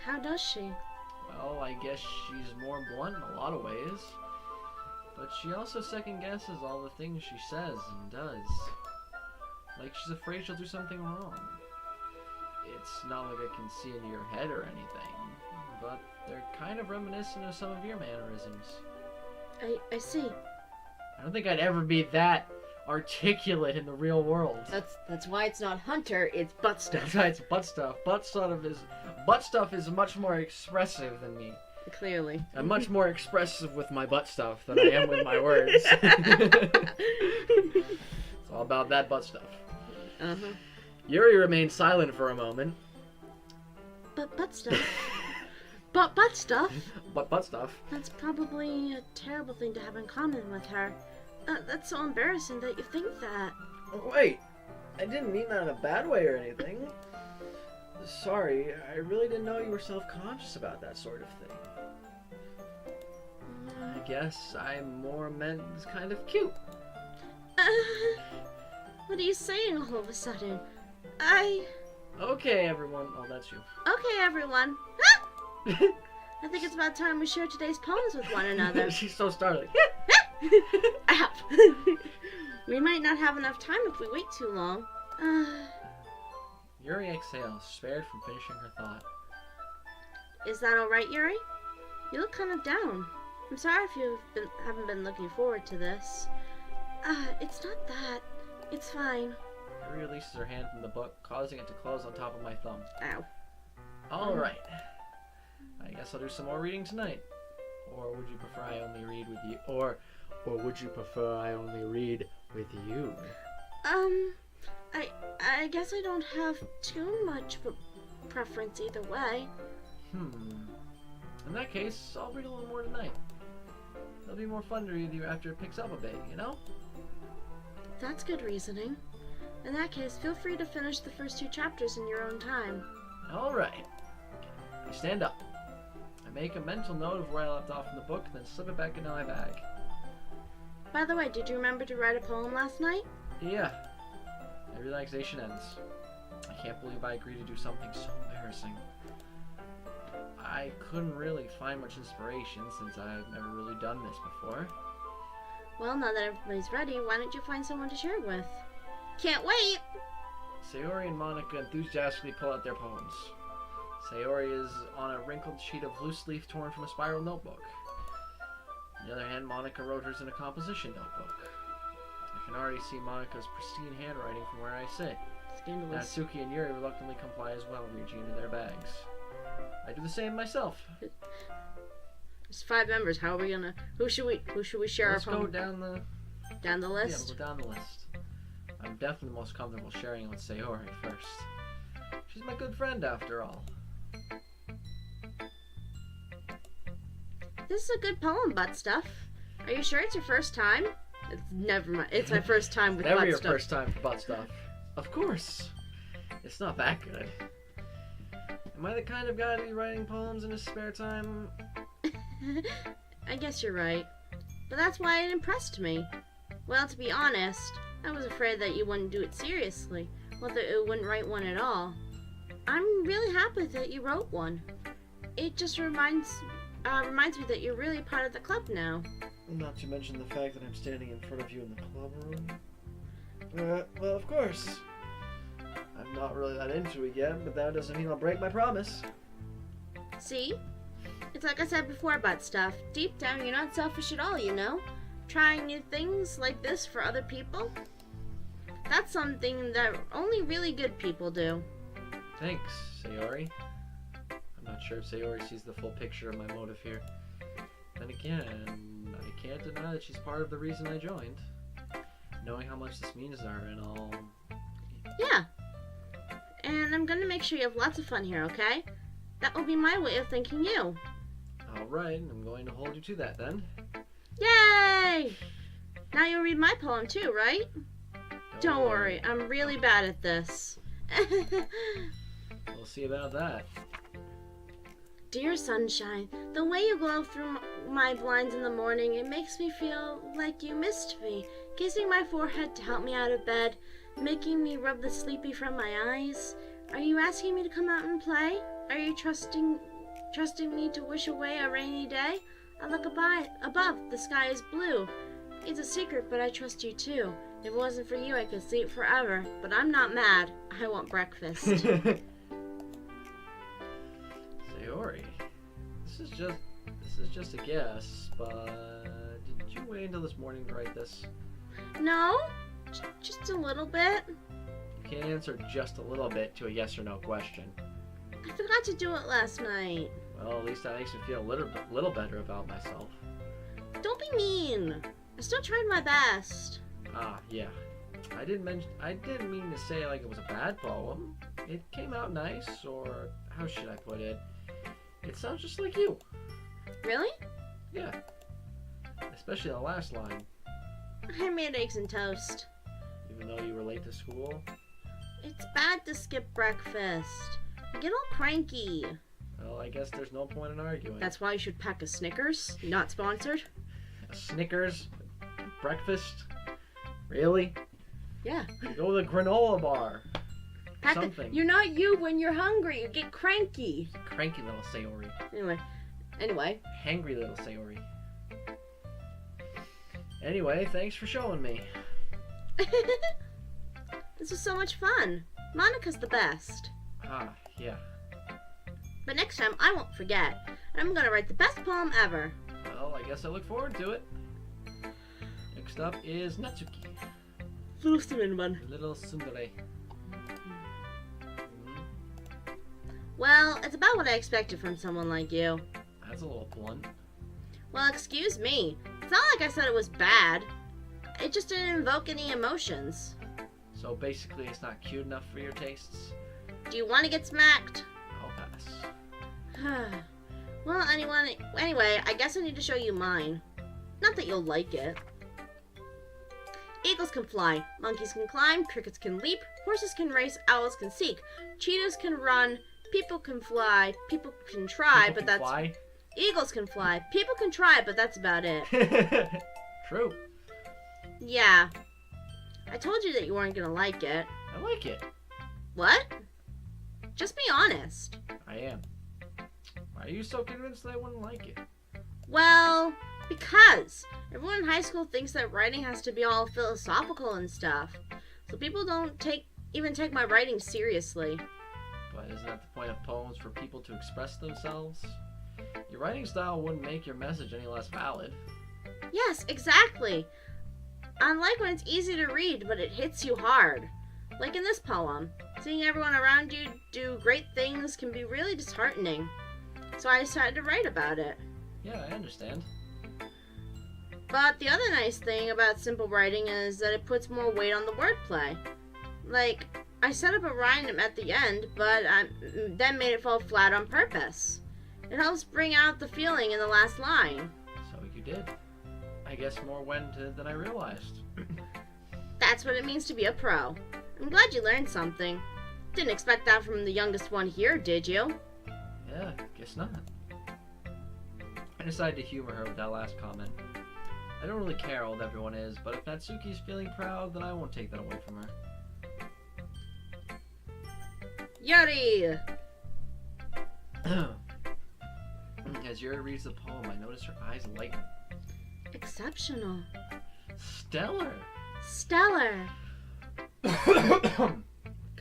How does she? Well, I guess she's more blunt in a lot of ways, but she also second guesses all the things she says and does. Like she's afraid she'll do something wrong. It's not like I can see into your head or anything, but they're kind of reminiscent of some of your mannerisms. I see. I don't think I'd ever be that articulate in the real world. That's why it's not Hunter, it's butt stuff. That's why it's butt stuff. Butt stuff is much more expressive than me. Clearly. I'm much more expressive with my butt stuff than I am with my words. It's all about that butt stuff. Uh-huh. Yuri remained silent for a moment. But butt stuff. But butt stuff? But butt stuff? That's probably a terrible thing to have in common with her. That's so embarrassing that you think that. Oh, wait, I didn't mean that in a bad way or anything. Sorry, I really didn't know you were self-conscious about that sort of thing. I guess I more meant it's kind of cute. What are you saying all of a sudden? Okay, everyone. Oh, that's you. Okay, everyone. I think it's about time we share today's poems with one another. She's so startled. Ow. We might not have enough time if we wait too long. Yuri exhales, spared from finishing her thought. Is that alright, Yuri? You look kind of down. I'm sorry if you haven't been looking forward to this. It's not that. It's fine. Yuri releases her hand from the book, causing it to close on top of my thumb. Ow. Alright. I guess I'll do some more reading tonight. Or would you prefer I only read with you? Or would you prefer I only read with you? I guess I don't have too much of a preference either way. In that case, I'll read a little more tonight. It'll be more fun to read with you after it picks up a bit, you know? That's good reasoning. In that case, feel free to finish the first 2 chapters in your own time. Alright. I stand up. I make a mental note of where I left off in the book, then slip it back into my bag. By the way, did you remember to write a poem last night? Yeah. My relaxation ends. I can't believe I agreed to do something so embarrassing. I couldn't really find much inspiration since I've never really done this before. Well, now that everybody's ready, why don't you find someone to share with? Can't wait! Sayori and Monica enthusiastically pull out their poems. Sayori is on a wrinkled sheet of loose leaf torn from a spiral notebook. On the other hand, Monica wrote hers in a composition notebook. I can already see Monica's pristine handwriting from where I sit. Scandalous. Natsuki and Yuri reluctantly comply as well, reaching into their bags. I do the same myself. There's 5 members. How are we gonna? Who should we share Let's our poem? go down the list. Yeah, we'll go down the list. I'm definitely the most comfortable sharing with Sayori first. She's my good friend after all. This is a good poem, butt stuff. Are you sure it's your first time? Never mind. It's my first time with Never butt your stuff. first time for butt stuff. Of course. It's not that good. Am I the kind of guy to be writing poems in his spare time? I guess you're right. But that's why it impressed me. Well, to be honest, I was afraid that you wouldn't do it seriously, or that you wouldn't write one at all. I'm really happy that you wrote one. It just reminds me that you're really part of the club now. Not to mention the fact that I'm standing in front of you in the club room. Well, of course. I'm not really that into it yet, but that doesn't mean I'll break my promise. See? It's like I said before about stuff. Deep down, you're not selfish at all, you know? Trying new things like this for other people. That's something that only really good people do. Thanks, Sayori. I'm not sure if Sayori sees the full picture of my motive here. Then again, I can't deny that she's part of the reason I joined. Knowing how much this means to her and all. Yeah. And I'm gonna make sure you have lots of fun here, okay? That will be my way of thanking you. Alright, I'm going to hold you to that then. Yay! Now you'll read my poem too, right? Don't worry, I'm really bad at this. We'll see about that. Dear sunshine, the way you glow through my blinds in the morning, it makes me feel like you missed me, kissing my forehead to help me out of bed, making me rub the sleepy from my eyes. Are you asking me to come out and play? Are you trusting me to wish away a rainy day? I look above, the sky is blue. It's a secret, but I trust you too. If it wasn't for you, I could sleep forever. But I'm not mad. I want breakfast. Sayori, this is just a guess, but did you wait until this morning to write this? No, just a little bit. You can't answer just a little bit to a yes or no question. I forgot to do it last night. Well, at least that makes me feel a little better about myself. Don't be mean. I still tried my best. Ah, yeah. I didn't mean to say like it was a bad poem. It came out nice, or how should I put it? It sounds just like you. Really? Yeah. Especially the last line. I made eggs and toast. Even though you were late to school? It's bad to skip breakfast. I get all cranky. Well, I guess there's no point in arguing. That's why you should pack a Snickers. Not sponsored. A Snickers? Breakfast? Really? Yeah. You go with a granola bar. Something. You're not you when you're hungry. You get cranky. Cranky little Sayori. Anyway. Hangry little Sayori. Anyway, thanks for showing me. This was so much fun. Monica's the best. Ah, yeah. But next time, I won't forget. And I'm gonna write the best poem ever. Well, I guess I look forward to it. Next up is Natsuki. Little cinnamon one. Little tsundere. Well, it's about what I expected from someone like you. That's a little blunt. Well, excuse me. It's not like I said it was bad. It just didn't invoke any emotions. So basically it's not cute enough for your tastes? Do you want to get smacked? I'll pass. Well, anyway, I guess I need to show you mine. Not that you'll like it. Eagles can fly, monkeys can climb, crickets can leap, horses can race, owls can seek, cheetahs can run, people can fly, people can try, but that's... Fly? Eagles can fly, people can try, but that's about it. True. Yeah. I told you that you weren't gonna like it. I like it. What? Just be honest. I am. Why are you so convinced that I wouldn't like it? Well, because everyone in high school thinks that writing has to be all philosophical and stuff. So people don't even take my writing seriously. But isn't that the point of poems, for people to express themselves? Your writing style wouldn't make your message any less valid. Yes, exactly. I like when it's easy to read, but it hits you hard. Like in this poem, seeing everyone around you do great things can be really disheartening. So I decided to write about it. Yeah, I understand. But the other nice thing about simple writing is that it puts more weight on the wordplay. Like, I set up a rhyme at the end, but I then made it fall flat on purpose. It helps bring out the feeling in the last line. So you did. I guess more went than I realized. That's what it means to be a pro. I'm glad you learned something. Didn't expect that from the youngest one here, did you? Yeah, guess not. I decided to humor her with that last comment. I don't really care how old everyone is, but if Natsuki's feeling proud, then I won't take that away from her. Yuri! As Yuri reads the poem, I notice her eyes lighten.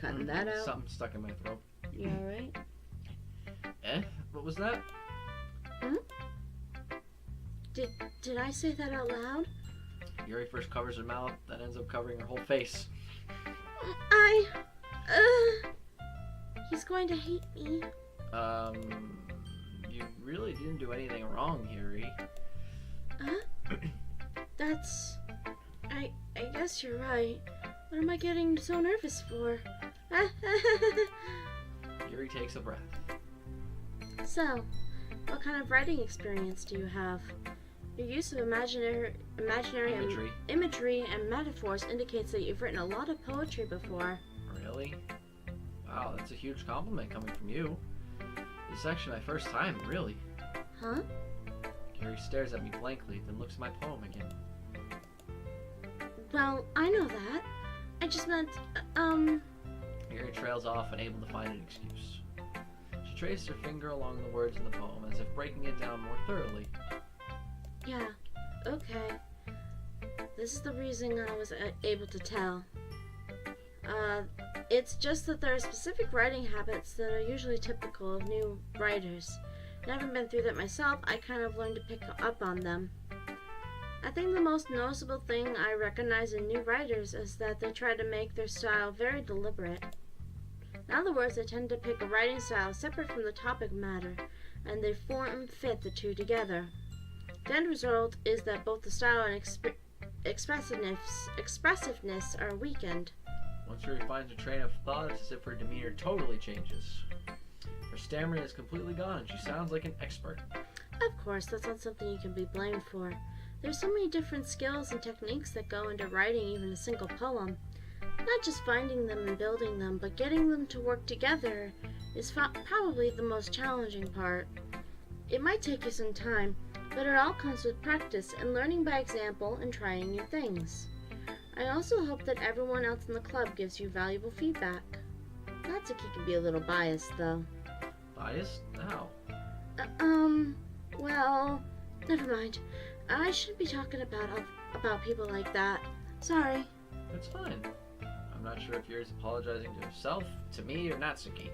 cutting that out. Something stuck in my throat. You alright? What was that? Did I say that out loud? Yuri first covers her mouth, then ends up covering her whole face. He's going to hate me. You really didn't do anything wrong, Yuri. I guess you're right. What am I getting so nervous for? Yuri takes a breath. So, what kind of writing experience do you have? Your use of imaginary imagery and metaphors indicates that you've written a lot of poetry before. Really? Wow, that's a huge compliment coming from you. This is actually my first time, really. Huh? Yuri stares at me blankly, then looks at my poem again. Well, I know that. I just meant, Yuri trails off, unable to find an excuse. She traced her finger along the words in the poem, as if breaking it down more thoroughly. Yeah, okay. This is the reason I was able to tell. It's just that there are specific writing habits that are usually typical of new writers. I haven't been through that myself, I kind of learned to pick up on them. I think the most noticeable thing I recognize in new writers is that they try to make their style very deliberate. In other words, they tend to pick a writing style separate from the topic matter, and they form and fit the two together. The end result is that both the style and expressiveness are weakened. Once Yuri finds her train of thought, it's as if her demeanor totally changes. Her stammering is completely gone, and she sounds like an expert. Of course, that's not something you can be blamed for. There's so many different skills and techniques that go into writing even a single poem. Not just finding them and building them, but getting them to work together is probably the most challenging part. It might take you some time, but it all comes with practice and learning by example and trying new things. I also hope that everyone else in the club gives you valuable feedback. Natsuki can be a little biased, though. Biased? How? Well, never mind. I shouldn't be talking about people like that. Sorry. It's fine. I'm not sure if Yuri's apologizing to herself, to me, or Natsuki.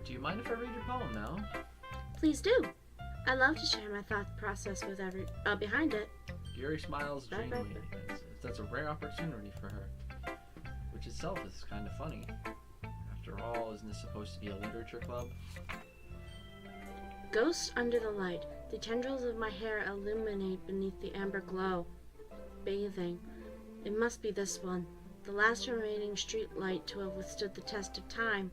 Do you mind if I read your poem now? Please do. I love to share my thought process with behind it. Yuri smiles dreamily. That's a rare opportunity for her, which itself is kind of funny. After all, isn't this supposed to be a literature club? Ghost under the light. The tendrils of my hair illuminate beneath the amber glow. Bathing. It must be this one. The last remaining street light to have withstood the test of time.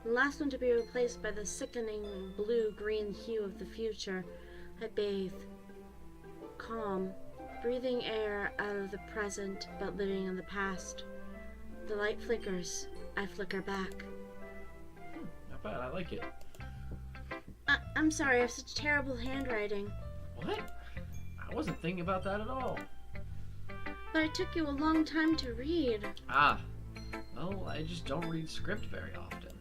The last one to be replaced by the sickening blue-green hue of the future. I bathe. Calm. Breathing air out of the present, but living in the past. The light flickers. I flicker back. Not bad, I like it. I'm sorry, I have such terrible handwriting. What? I wasn't thinking about that at all. But it took you a long time to read. Well, I just don't read script very often.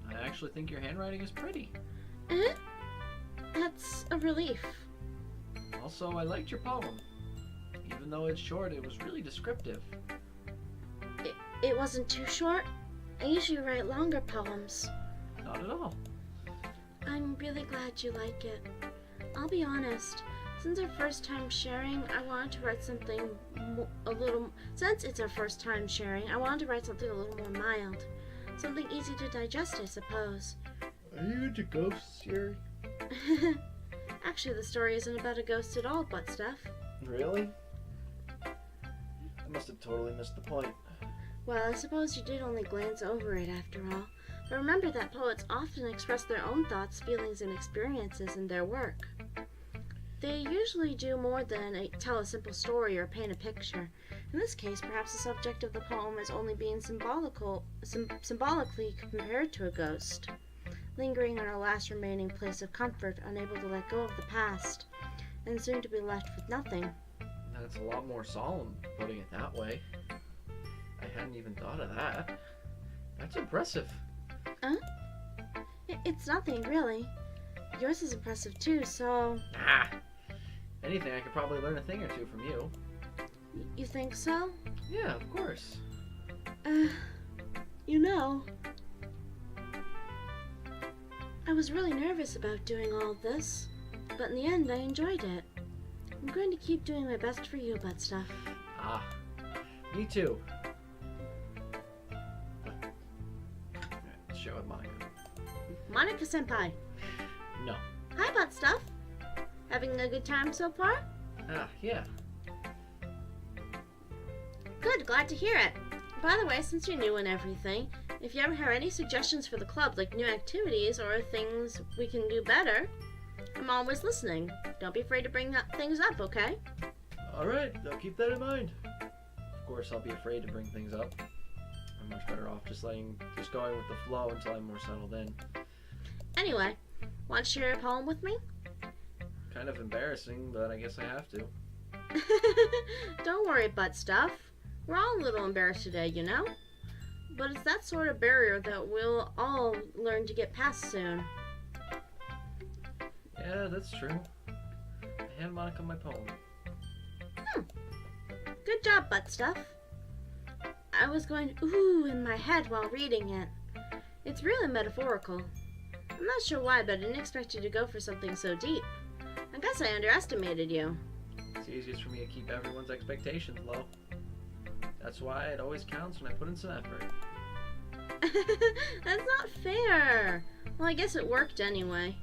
I actually think your handwriting is pretty. That's a relief. Also, I liked your poem. Even though it's short, it was really descriptive. It wasn't too short? I usually write longer poems. Not at all. I'm really glad you like it. I'll be honest. Since our first time sharing, I wanted to write something Since it's our first time sharing, I wanted to write something a little more mild. Something easy to digest, I suppose. Are you into ghosts, Yuri? Actually, the story isn't about a ghost at all, but stuff. Really? I must have totally missed the point. Well, I suppose you did only glance over it after all. But remember that poets often express their own thoughts, feelings, and experiences in their work. They usually do more than tell a simple story or paint a picture. In this case, perhaps the subject of the poem is only being symbolically compared to a ghost, lingering in our last remaining place of comfort, unable to let go of the past, and soon to be left with nothing. That's a lot more solemn, putting it that way. I hadn't even thought of that. That's impressive. It's nothing, really. Yours is impressive too, so... Anything, I could probably learn a thing or two from you. You think so? Yeah, of course. You know, I was really nervous about doing all of this, but in the end I enjoyed it. I'm going to keep doing my best for you, butt stuff. Ah, me too. Let's share with Monica. Monica-senpai. No. Hi, butt stuff. Having a good time so far? Ah, yeah. Good, glad to hear it. By the way, since you're new and everything, if you ever have any suggestions for the club, like new activities or things we can do better, I'm always listening. Don't be afraid to bring things up, okay? Alright, I'll keep that in mind. Of course, I'll be afraid to bring things up. I'm much better off just going with the flow until I'm more settled in. Anyway, want to share a poem with me? Kind of embarrassing, but I guess I have to. Don't worry, butt stuff. We're all a little embarrassed today, you know? But it's that sort of barrier that we'll all learn to get past soon. Yeah, that's true. I hand Monica my poem. Good job, butt stuff. I was going ooh in my head while reading it. It's really metaphorical. I'm not sure why, but I didn't expect you to go for something so deep. I guess I underestimated you. It's easiest for me to keep everyone's expectations low. That's why it always counts when I put in some effort. That's not fair. Well, I guess it worked anyway.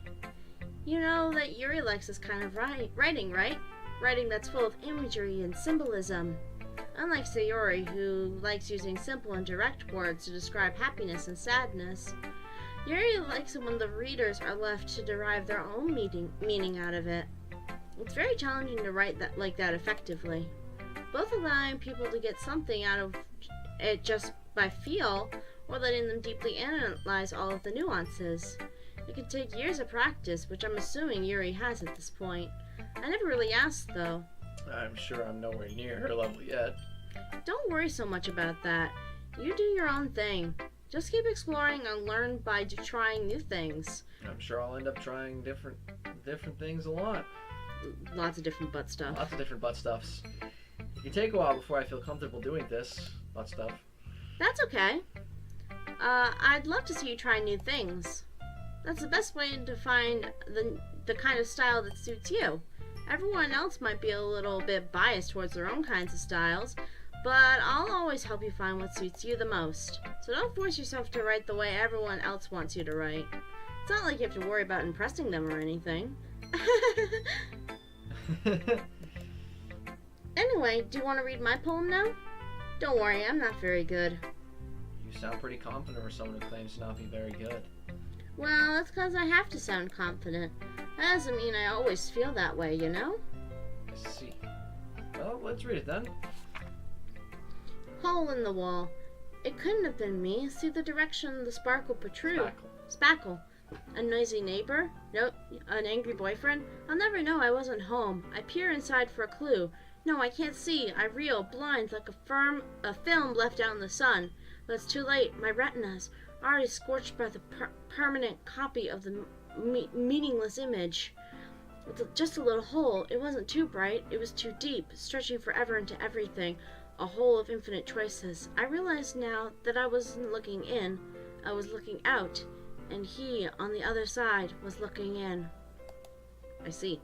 You know that Yuri likes this kind of writing, right? Writing that's full of imagery and symbolism. Unlike Sayori, who likes using simple and direct words to describe happiness and sadness, Yuri likes it when the readers are left to derive their own meaning out of it. It's very challenging to write like that effectively. Both allowing people to get something out of it just by feel, or letting them deeply analyze all of the nuances. It could take years of practice, which I'm assuming Yuri has at this point. I never really asked, though. I'm sure I'm nowhere near her level yet. Don't worry so much about that. You do your own thing. Just keep exploring and learn by trying new things. I'm sure I'll end up trying different things a lot. Lots of different butt stuff. Lots of different butt stuffs. It can take a while before I feel comfortable doing this butt stuff. That's okay. I'd love to see you try new things. That's the best way to find the kind of style that suits you. Everyone else might be a little bit biased towards their own kinds of styles, but I'll always help you find what suits you the most. So don't force yourself to write the way everyone else wants you to write. It's not like you have to worry about impressing them or anything. Anyway, do you want to read my poem now? Don't worry, I'm not very good. You sound pretty confident for someone who claims to not be very good. Well, that's because I have to sound confident. That doesn't mean I always feel that way, you know? I see. Well, let's read it then. Hole in the wall. It couldn't have been me. See the direction the sparkle protrude. Spackle. A noisy neighbor? Nope. An angry boyfriend? I'll never know I wasn't home. I peer inside for a clue. No, I can't see. I reel, blind, like a film left out in the sun. But it's too late. My retinas, already scorched by the permanent copy of the meaningless image. It's just a little hole. It wasn't too bright. It was too deep, stretching forever into everything. A hole of infinite choices. I realize now that I wasn't looking in. I was looking out. And he, on the other side, was looking in. I see.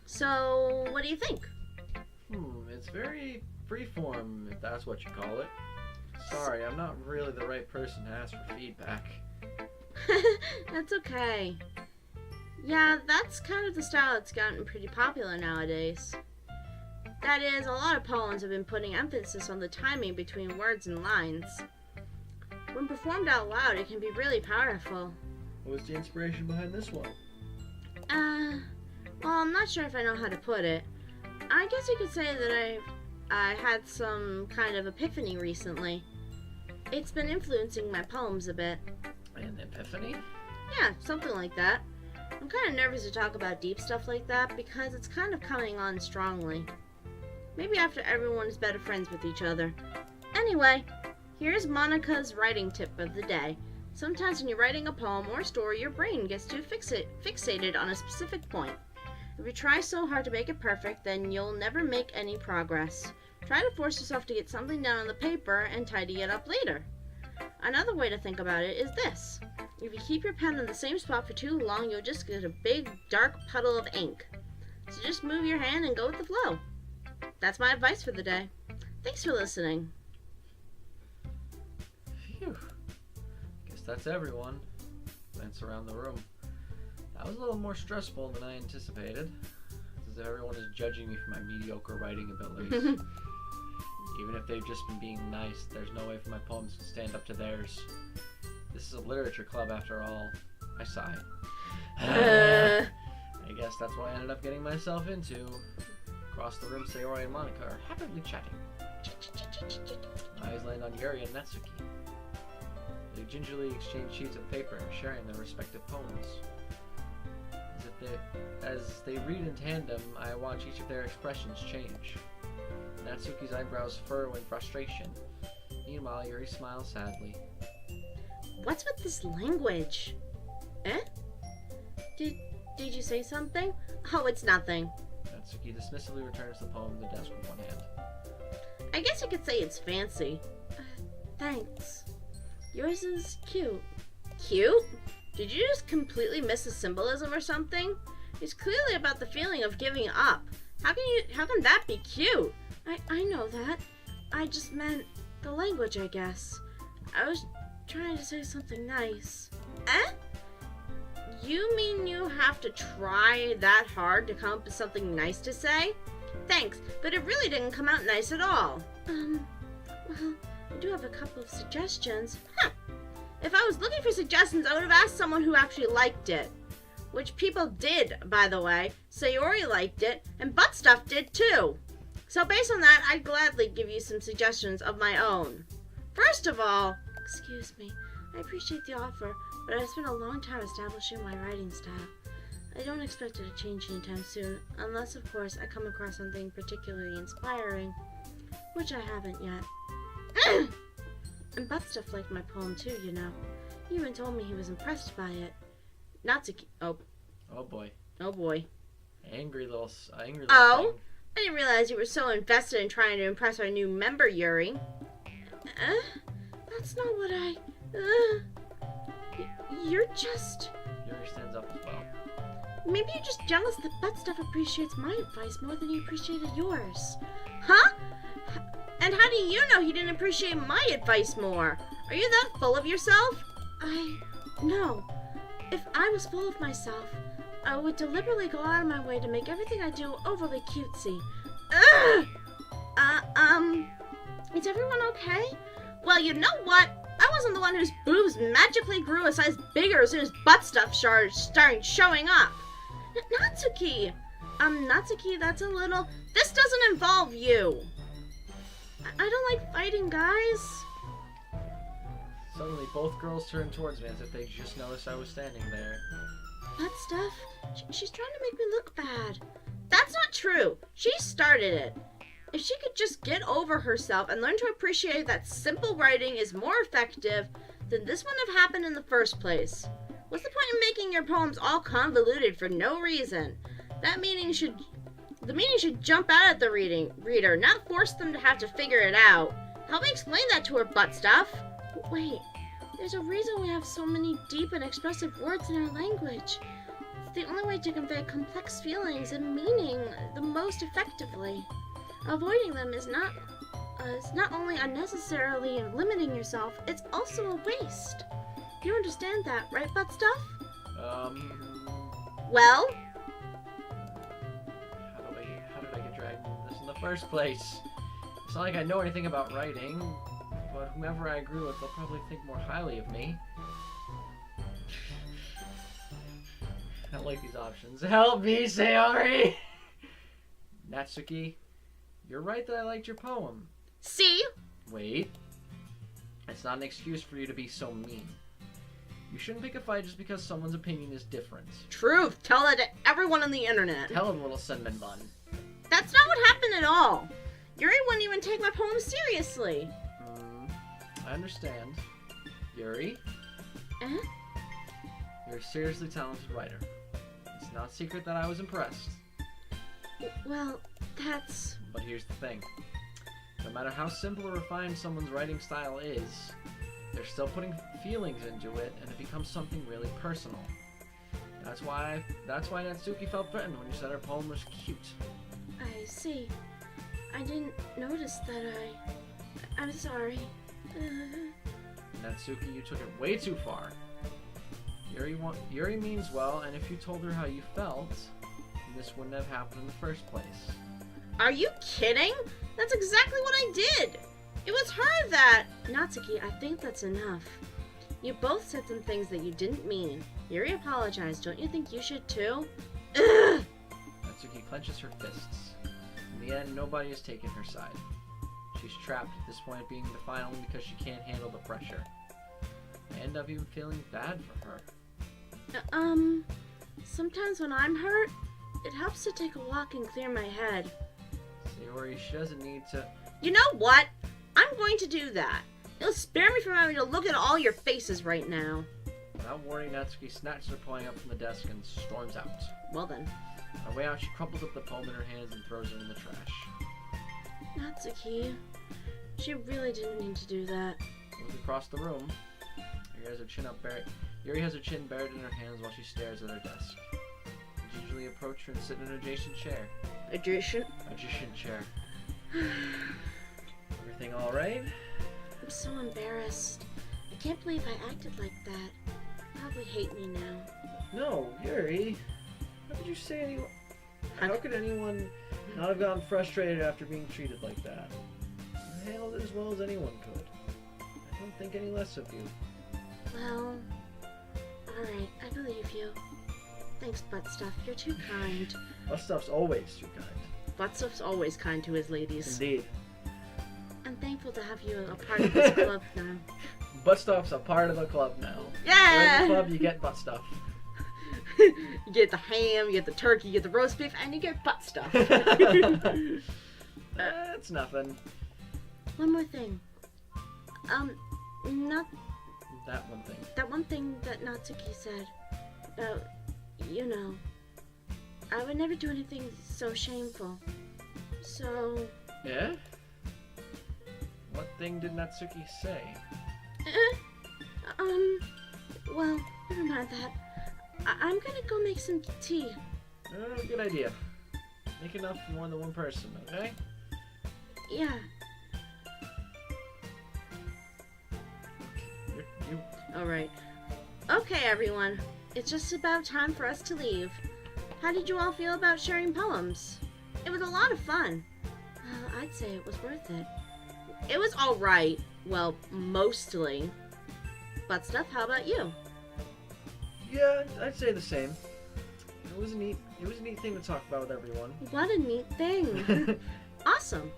So, what do you think? It's very freeform, if that's what you call it. Sorry, I'm not really the right person to ask for feedback. That's okay. Yeah, that's kind of the style that's gotten pretty popular nowadays. That is, a lot of poems have been putting emphasis on the timing between words and lines. When performed out loud, it can be really powerful. What was the inspiration behind this one? Well, I'm not sure if I know how to put it. I guess you could say that I had some kind of epiphany recently. It's been influencing my poems a bit. An epiphany? Yeah, something like that. I'm kind of nervous to talk about deep stuff like that because it's kind of coming on strongly. Maybe after everyone is better friends with each other. Anyway, here's Monica's writing tip of the day. Sometimes when you're writing a poem or story, your brain gets too fixated on a specific point. If you try so hard to make it perfect, then you'll never make any progress. Try to force yourself to get something down on the paper and tidy it up later. Another way to think about it is this. If you keep your pen in the same spot for too long, you'll just get a big, dark puddle of ink. So just move your hand and go with the flow. That's my advice for the day. Thanks for listening. Phew. Guess that's everyone. Glance around the room. That was a little more stressful than I anticipated. As if everyone is judging me for my mediocre writing abilities. Even if they've just been being nice, there's no way for my poems to stand up to theirs. This is a literature club after all. I sigh. I guess that's what I ended up getting myself into. Across the room, Sayori and Monica are happily chatting. My eyes land on Yuri and Natsuki. They gingerly exchange sheets of paper and sharing their respective poems. As they read in tandem, I watch each of their expressions change. Natsuki's eyebrows furrow in frustration. Meanwhile, Yuri smiles sadly. What's with this language? Eh? Did you say something? Oh, it's nothing. Natsuki dismissively returns the poem to the desk with one hand. I guess you could say it's fancy. Thanks. Yours is cute. Cute? Did you just completely miss the symbolism or something? It's clearly about the feeling of giving up. How can that be cute? I know that. I just meant the language, I guess. I was trying to say something nice. Eh? You mean you have to try that hard to come up with something nice to say? Thanks, but it really didn't come out nice at all. Well, I do have a couple of suggestions. If I was looking for suggestions, I would have asked someone who actually liked it. Which people did, by the way. Sayori liked it, and Buttstuff did too. So based on that, I'd gladly give you some suggestions of my own. First of all, excuse me, I appreciate the offer, but I've spent a long time establishing my writing style. I don't expect it to change anytime soon, unless of course I come across something particularly inspiring, which I haven't yet. And Buttstuff liked my poem too, you know. He even told me he was impressed by it. Natsuki. Oh boy. Angry little thing. I didn't realize you were so invested in trying to impress our new member, Yuri. That's not what I... You're just... Yuri stands up as well. Maybe you're just jealous that Buttstuff appreciates my advice more than he appreciated yours. Huh? And how do you know he didn't appreciate my advice more? Are you that full of yourself? No. If I was full of myself, I would deliberately go out of my way to make everything I do overly cutesy. Is everyone okay? Well, you know what? I wasn't the one whose boobs magically grew a size bigger as soon as Buttstuff started showing up. Natsuki! Natsuki, that's a little... This doesn't involve you! I don't like fighting, guys. Suddenly, both girls turn towards me as if they just noticed I was standing there. Buttstuff? She's trying to make me look bad. That's not true. She started it. If she could just get over herself and learn to appreciate that simple writing is more effective, then this wouldn't have happened in the first place. What's the point in making your poems all convoluted for no reason? The meaning should jump out at the reader, not force them to have to figure it out. Help me explain that to her, Buttstuff. Wait, there's a reason we have so many deep and expressive words in our language. It's the only way to convey complex feelings and meaning the most effectively. Avoiding them is not only unnecessarily limiting yourself, it's also a waste. You understand that, right, Buttstuff? Well? How did I get dragged into this in the first place? It's not like I know anything about writing, but whomever I agree with, they'll probably think more highly of me. I don't like these options. Help me, Sayori! Natsuki, you're right that I liked your poem. See? Wait. It's not an excuse for you to be so mean. You shouldn't pick a fight just because someone's opinion is different. Truth. Tell that to everyone on the internet. Tell him, little cinnamon bun. That's not what happened at all. Yuri wouldn't even take my poem seriously. I understand. Yuri? You're a seriously talented writer. It's not secret that I was impressed. Well, that's... But here's the thing. No matter how simple or refined someone's writing style is, they're still putting feelings into it, and it becomes something really personal. That's why Natsuki felt threatened when you said her poem was cute. I see. I didn't notice that. I'm sorry. Natsuki, you took it way too far. Yuri means well, and if you told her how you felt, this wouldn't have happened in the first place. Are you kidding? That's exactly what I did. It was her that... Natsuki, I think that's enough. You both said some things that you didn't mean. Yuri apologized. Don't you think you should too? Ugh! Natsuki clenches her fists. In the end, nobody has taken her side. She's trapped at this point, being defiant only because she can't handle the pressure. I end up even feeling bad for her. Sometimes when I'm hurt, it helps to take a walk and clear my head. Sayori, she doesn't need to... You know what? I'm going to do that. It'll spare me from having to look at all your faces right now. Without warning, Natsuki snatches her poem up from the desk and storms out. Well then. On her way out, she crumples up the poem in her hands and throws it in the trash. Natsuki, she really didn't need to do that. Moves across the room. Yuri has her chin buried in her hands while she stares at her desk. You usually approach her and sit in an adjacent chair. Adjacent chair. Everything all right? I'm so embarrassed. I can't believe I acted like that. You probably hate me now. No, Yuri. How could you say anyone... How could anyone not have gotten frustrated after being treated like that? You handled it as well as anyone could. I don't think any less of you. Well, alright, I believe you. Thanks, Butt Stuff. You're too kind. Butt Stuff's always too kind. Butt Stuff's always kind to his ladies. Indeed. I'm thankful to have you a part of this club now. Butt Stuff's a part of the club now. Yeah! In the club, you get Butt Stuff. You get the ham, you get the turkey, you get the roast beef, and you get Butt Stuff. That's nothing. One more thing. Not... That one thing. That one thing that Natsuki said about, you know, I would never do anything so shameful. So... Yeah? What thing did Natsuki say? Well, never mind that. I'm gonna go make some tea. Good idea. Make enough for more than one person, okay? Yeah. You. Alright. Okay, everyone. It's just about time for us to leave. How did you all feel about sharing poems? It was a lot of fun. I'd say it was worth it. It was alright. Well, mostly. But Stuff, how about you? Yeah, I'd say the same. It was a neat thing to talk about with everyone. What a neat thing. Awesome.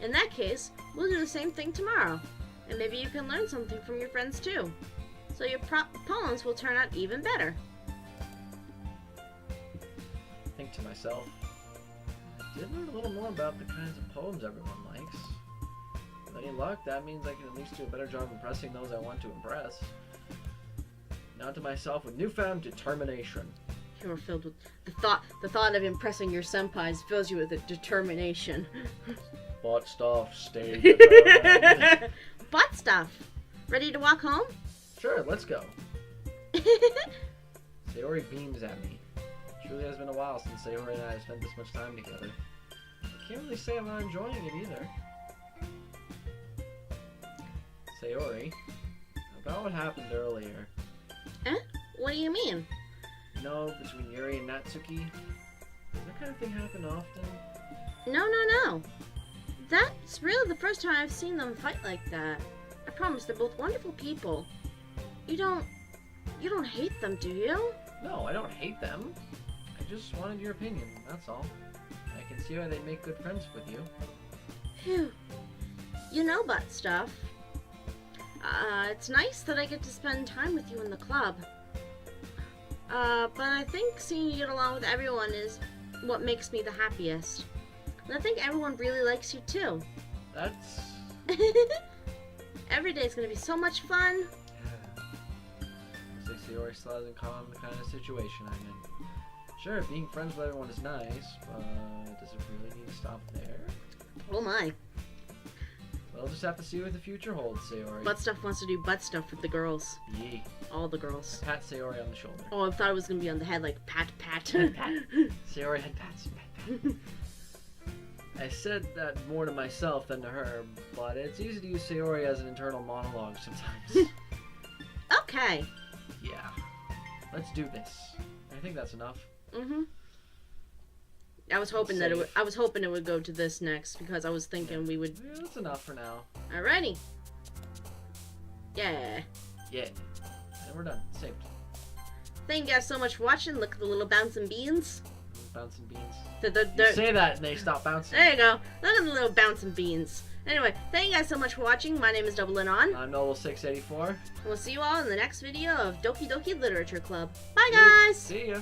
In that case, we'll do the same thing tomorrow. And maybe you can learn something from your friends too. So your poems will turn out even better. I think to myself, I did learn a little more about the kinds of poems everyone likes. With any luck, that means I can at least do a better job of impressing those I want to impress. Now to myself with newfound determination. You are filled with the thought of impressing your senpais fills you with a determination. Butt Stuff, stay determined. Butt Stuff. Ready to walk home? Sure, let's go. Sayori beams at me. It truly has been a while since Sayori and I have spent this much time together. I can't really say I'm not enjoying it either. Sayori, about what happened earlier. What do you mean? You know, between Yuri and Natsuki, does that kind of thing happen often? No. That's really the first time I've seen them fight like that. I promise, they're both wonderful people. You don't hate them, do you? No, I don't hate them. I just wanted your opinion, that's all. I can see why they'd make good friends with you. Phew. You know Butt Stuff. It's nice that I get to spend time with you in the club. But I think seeing you get along with everyone is what makes me the happiest. And I think everyone really likes you too. That's... Every day's gonna be so much fun. Looks like Sayori still hasn't calmed the kind of situation I'm in. Sure, being friends with everyone is nice, but does it really need to stop there? Oh my. We'll just have to see what the future holds, Sayori. Butt Stuff wants to do butt stuff with the girls. Yee. All the girls. Pat Sayori on the shoulder. Oh, I thought it was gonna be on the head, like pat. Head pat. Sayori head pats. Pat pat. I said that more to myself than to her, but it's easy to use Sayori as an internal monologue sometimes. Okay. Yeah. Let's do this. I think that's enough. Mm-hmm. I was hoping that I was hoping it would go to this next because I was thinking we would. Yeah, that's enough for now. Alrighty. Yeah. Yeah. And we're done. Saved. Thank you guys so much for watching. Look at the little bouncing beans. Bouncing beans. You say that and they stop bouncing. There you go. Look at the little bouncing beans. Anyway, thank you guys so much for watching. My name is Double-Anon. I'm Noble684. We'll see you all in the next video of Doki Doki Literature Club. Bye, guys! See ya.